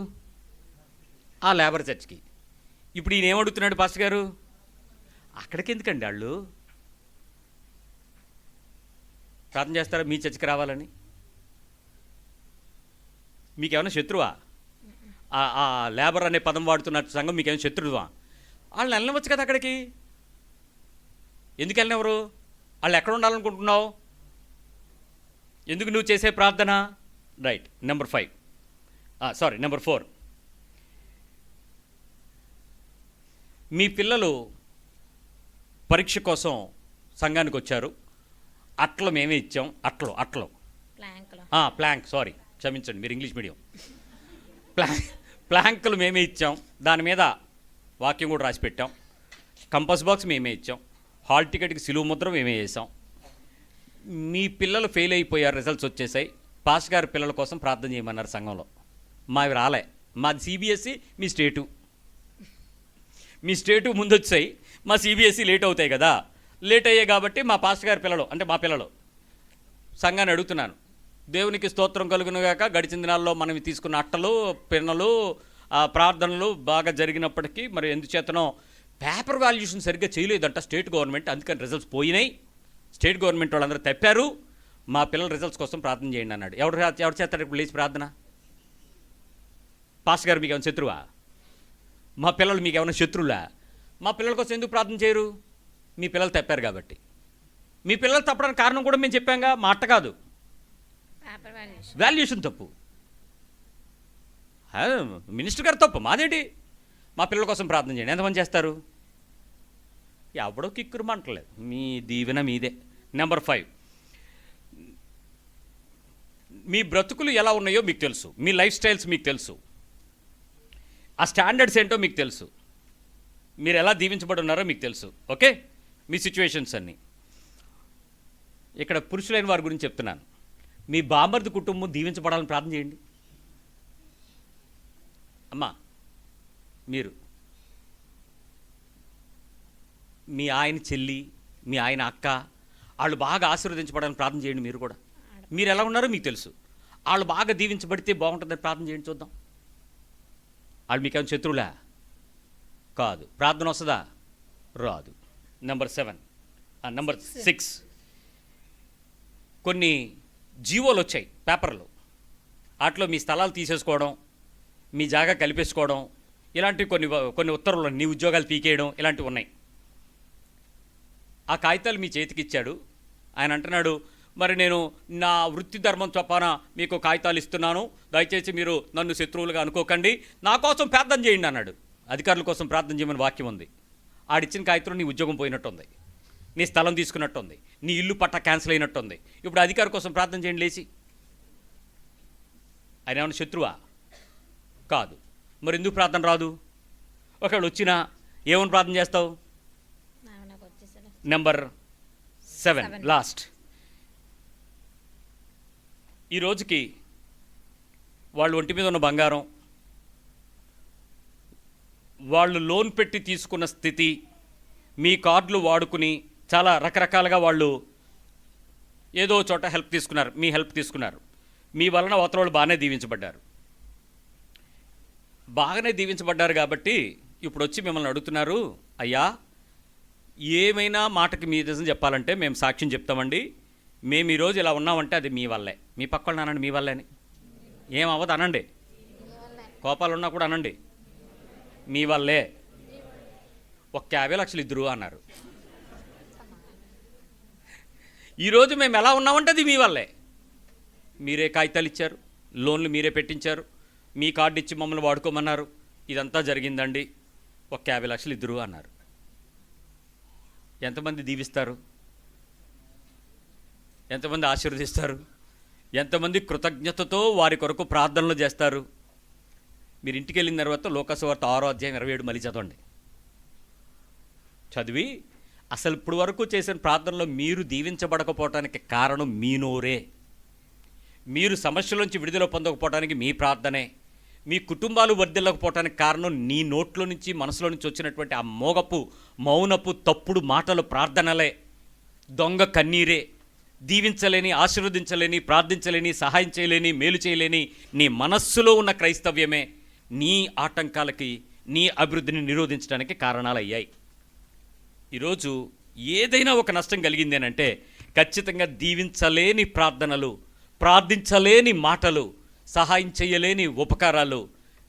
[SPEAKER 1] ఆ లేబర్ చర్చికి. ఇప్పుడు ఈయన ఏమడుగుతున్నాడు పాస్టర్ గారు? అక్కడికి ఎందుకండి వాళ్ళు ప్రార్థన చేస్తారా మీ చర్చికి రావాలని? మీకేమైనా శత్రువా? ఆ లేబర్ అనే పదం వాడుతున్నట్టు సంఘం మీకేమైనా శత్రువా? వాళ్ళని వెళ్ళవచ్చు కదా అక్కడికి. ఎందుకు వెళ్ళినవరు? వాళ్ళు ఎక్కడ ఉండాలనుకుంటున్నావు? ఎందుకు నువ్వు చేసే ప్రార్థన? రైట్. నెంబర్ 4. మీ పిల్లలు పరీక్ష కోసం సంఘానికి వచ్చారు. అట్లు మేమే ఇచ్చాం. అట్లు ప్లాంక్, సారీ క్షమించండి, మీరు ఇంగ్లీష్ మీడియం. ప్లాంకులు మేమే ఇచ్చాం. దాని మీద వాక్యం కూడా రాసి పెట్టాం. కంపాస్ బాక్స్ మేమే ఇచ్చాం. హాల్ టికెట్కి సిలువ ముద్ర మేమే వేసాం. మీ పిల్లలు ఫెయిల్ అయిపోయారు, రిజల్ట్స్ వచ్చేసాయి. పాస్ గారి పిల్లల కోసం ప్రార్థన చేయమన్నారు సంఘంలో. మావి రాలే. మాది సిబిఎస్ఈ, మీ స్టేటు ముందు వచ్చాయి. మా సిబిఎస్ఈ లేట్ అవుతాయి కదా. లేట్ అయ్యాయి కాబట్టి మా పాస్టర్ గారి పిల్లలు, అంటే మా పిల్లలు, సంఘాన్ని అడుగుతున్నాను, దేవునికి స్తోత్రం కలుగునుగాక. గడిచిన దినాల్లో మనం తీసుకున్న అట్టలు, పెన్నులు, ప్రార్థనలు బాగా జరిగినప్పటికీ మరి ఎందుచేతనో పేపర్ వాల్యుయేషన్ సరిగ్గా చేయలేదంట స్టేట్ గవర్నమెంట్, అందుకని రిజల్ట్స్ పోయినాయి. స్టేట్ గవర్నమెంట్ వాళ్ళందరూ తప్పారు. మా పిల్లల రిజల్ట్స్ కోసం ప్రార్థన చేయండి అన్నాడు. ఎవరు చేస్తారు ఇప్పుడు లేచి ప్రార్థన? పాస్టర్ గారు మీకు ఏమైనా శత్రువా? మా పిల్లలు మీకు ఏమైనా శత్రువులా? మా పిల్లల కోసం ఎందుకు ప్రార్థన చేయరు? మీ పిల్లలు తప్పారు కాబట్టి. మీ పిల్లలు తప్పడానికి కారణం కూడా మేము చెప్పాంగా, మా అట్ట కాదు, వాల్యుయేషన్ తప్పు. మినిస్టర్ గారు తప్పు, మాదేంటి? మా పిల్లల కోసం ప్రార్థన చేయండి. ఎంతమంది చేస్తారు? ఎవడో కిక్కురు మంటలేదు. మీ దీవెన మీదే. నెంబర్ 5, మీ బ్రతుకులు ఎలా ఉన్నాయో మీకు తెలుసు. మీ లైఫ్ స్టైల్స్ మీకు తెలుసు. ఆ స్టాండర్డ్స్ ఏంటో మీకు తెలుసు. మీరు ఎలా దీవించబడి ఉన్నారో మీకు తెలుసు. ఓకే, మీ సిచ్యువేషన్స్ అన్నీ. ఇక్కడ పురుషులైన వారి గురించి చెప్తున్నాను. మీ బామర్ది కుటుంబం దీవించబడాలని ప్రార్థన చేయండి. అమ్మా, మీరు మీ ఆయన చెల్లి, మీ ఆయన అక్క, వాళ్ళు బాగా ఆశీర్వదించబడాలని ప్రార్థన చేయండి. మీరు కూడా మీరు ఎలా ఉన్నారో మీకు తెలుసు. వాళ్ళు బాగా దీవించబడితే బాగుంటుందని ప్రార్థన చేయండి, చూద్దాం. వాళ్ళు మీకేమైనా శత్రువులా? కాదు. ప్రార్థన వస్తుందా? రాదు. నెంబర్ 6, కొన్ని జీవోలు వచ్చాయి పేపర్లు. వాటిలో మీ స్థలాలు తీసేసుకోవడం, మీ జాగా కలిపేసుకోవడం, ఇలాంటివి కొన్ని ఉత్తర్వులు, నీ ఉద్యోగాలు పీకేయడం, ఇలాంటివి ఉన్నాయి. ఆ కాగితాలు మీ చేతికి ఇచ్చాడు. ఆయన అంటున్నాడు, మరి నేను నా వృత్తి ధర్మం చొప్పున మీకు కాగితాలు ఇస్తున్నాను, దయచేసి మీరు నన్ను శత్రువులుగా అనుకోకండి, నా కోసం ప్రార్థన చేయండి అన్నాడు. అధికారుల కోసం ప్రార్థన చేయమని వాక్యం ఉంది. ఆడిచ్చిన కాగితంలో నీ ఉద్యోగం పోయినట్టుంది, నీ స్థలం తీసుకున్నట్టుంది, నీ ఇల్లు పట్టా క్యాన్సిల్ అయినట్టుంది. ఇప్పుడు అధికారి కోసం ప్రార్థన చేయండి లేచి. ఆయన ఏమన్నా శత్రువా? కాదు. మరి ఎందుకు ప్రార్థన రాదు? ఒకవేళ వచ్చినా ఏమని ప్రార్థన చేస్తావు? Number 7, last. ఈ రోజుకి వాళ్ళు ఒంటి మీద ఉన్న బంగారం, వాళ్ళు లోన్ పెట్టి తీసుకున్న స్థితి, మీ కార్డులు వాడుకుని చాలా రకరకాలుగా వాళ్ళు ఏదో చోట హెల్ప్ తీసుకున్నారు, మీ హెల్ప్ తీసుకున్నారు. మీ వలన అవతల వాళ్ళు బాగానే దీవించబడ్డారు కాబట్టి ఇప్పుడు వచ్చి మిమ్మల్ని అడుగుతున్నారు, అయ్యా ఏమైనా మాటకి మీ నిజం చెప్పాలంటే మేము సాక్ష్యం చెప్తామండి, మేము ఈరోజు ఇలా ఉన్నామంటే అది మీ వల్లే. మీ పక్క వాళ్ళని అనండి మీ వల్లే అని. ఏం అవ్వదు అనండి, కోపాలు ఉన్నా కూడా అనండి, మీ వల్లే. 50 లక్షలు ఇద్దరు అన్నారు. ఈరోజు మేము ఎలా ఉన్నామంటే అది మీ వల్లే. మీరే కాగితాలు ఇచ్చారు, లోన్లు మీరే పెట్టించారు, మీ కార్డు ఇచ్చి మమ్మల్ని వాడుకోమన్నారు, ఇదంతా జరిగిందండి. 50 లక్షలు ఇద్దరు అన్నారు. ఎంతమంది దీవిస్తారు? ఎంతమంది ఆశీర్వదిస్తారు? ఎంతమంది కృతజ్ఞతతో వారి కొరకు ప్రార్థనలు చేస్తారు? మీరు ఇంటికి వెళ్ళిన తర్వాత లోకాసువార్త 6:27 మళ్ళీ చదవండి. చదివి అసలు ఇప్పుడు వరకు చేసిన ప్రార్థనలో మీరు దీవించబడకపోవటానికి కారణం మీ నోరే. మీరు సమస్యల నుంచి విడుదల పొందకపోవడానికి మీ ప్రార్థనే. మీ కుటుంబాలు వర్ధిల్లకపోవటానికి కారణం నీ నోట్లో నుంచి, మనసులో నుంచి వచ్చినటువంటి ఆ మౌనపు తప్పుడు మాటలు, ప్రార్థనలే, దొంగ కన్నీరే. దీవించలేని, ఆశీర్వదించలేని, ప్రార్థించలేని, సహాయం చేయలేని, మేలు చేయలేని నీ మనస్సులో ఉన్న క్రైస్తవ్యమే నీ ఆటంకాలకి, నీ అభివృద్ధిని నిరోధించడానికి కారణాలు అయ్యాయి. ఈరోజు ఏదైనా ఒక నష్టం కలిగింది అంటే ఖచ్చితంగా దీవించలేని ప్రార్థనలు, ప్రార్థించలేని మాటలు, సహాయం చేయలేని ఉపకారాలు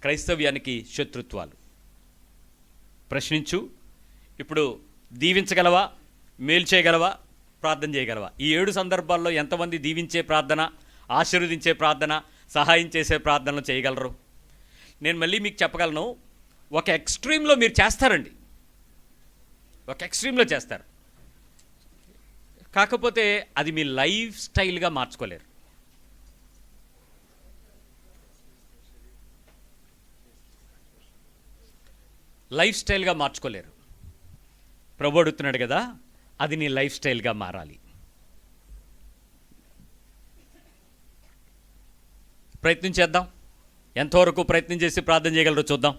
[SPEAKER 1] క్రైస్తవ్యానికి శత్రుత్వాలు. ప్రశ్నించు. ఇప్పుడు దీవించగలవా? మేలు చేయగలవా? ప్రార్థన చేయగలవా? ఈ 7 సందర్భాల్లో ఎంతమంది దీవించే ప్రార్థన, ఆశీర్వదించే ప్రార్థన, సహాయం చేసే ప్రార్థనలు చేయగలరు? నేను మళ్ళీ మీకు చెప్పగలను, ఒక ఎక్స్ట్రీమ్లో మీరు చేస్తారండి, ఒక ఎక్స్ట్రీమ్లో చేస్తారు. కాకపోతే అది మీ లైఫ్ స్టైల్గా మార్చుకోలేరు. లైఫ్ స్టైల్గా మార్చుకోలేరు. ప్రభు అడుగుతున్నాడు కదా, అది నీ లైఫ్ స్టైల్గా మారాలి. ప్రయత్నం చేద్దాం. ఎంతవరకు ప్రయత్నం చేసి ప్రార్థన చేయగలరో చూద్దాం.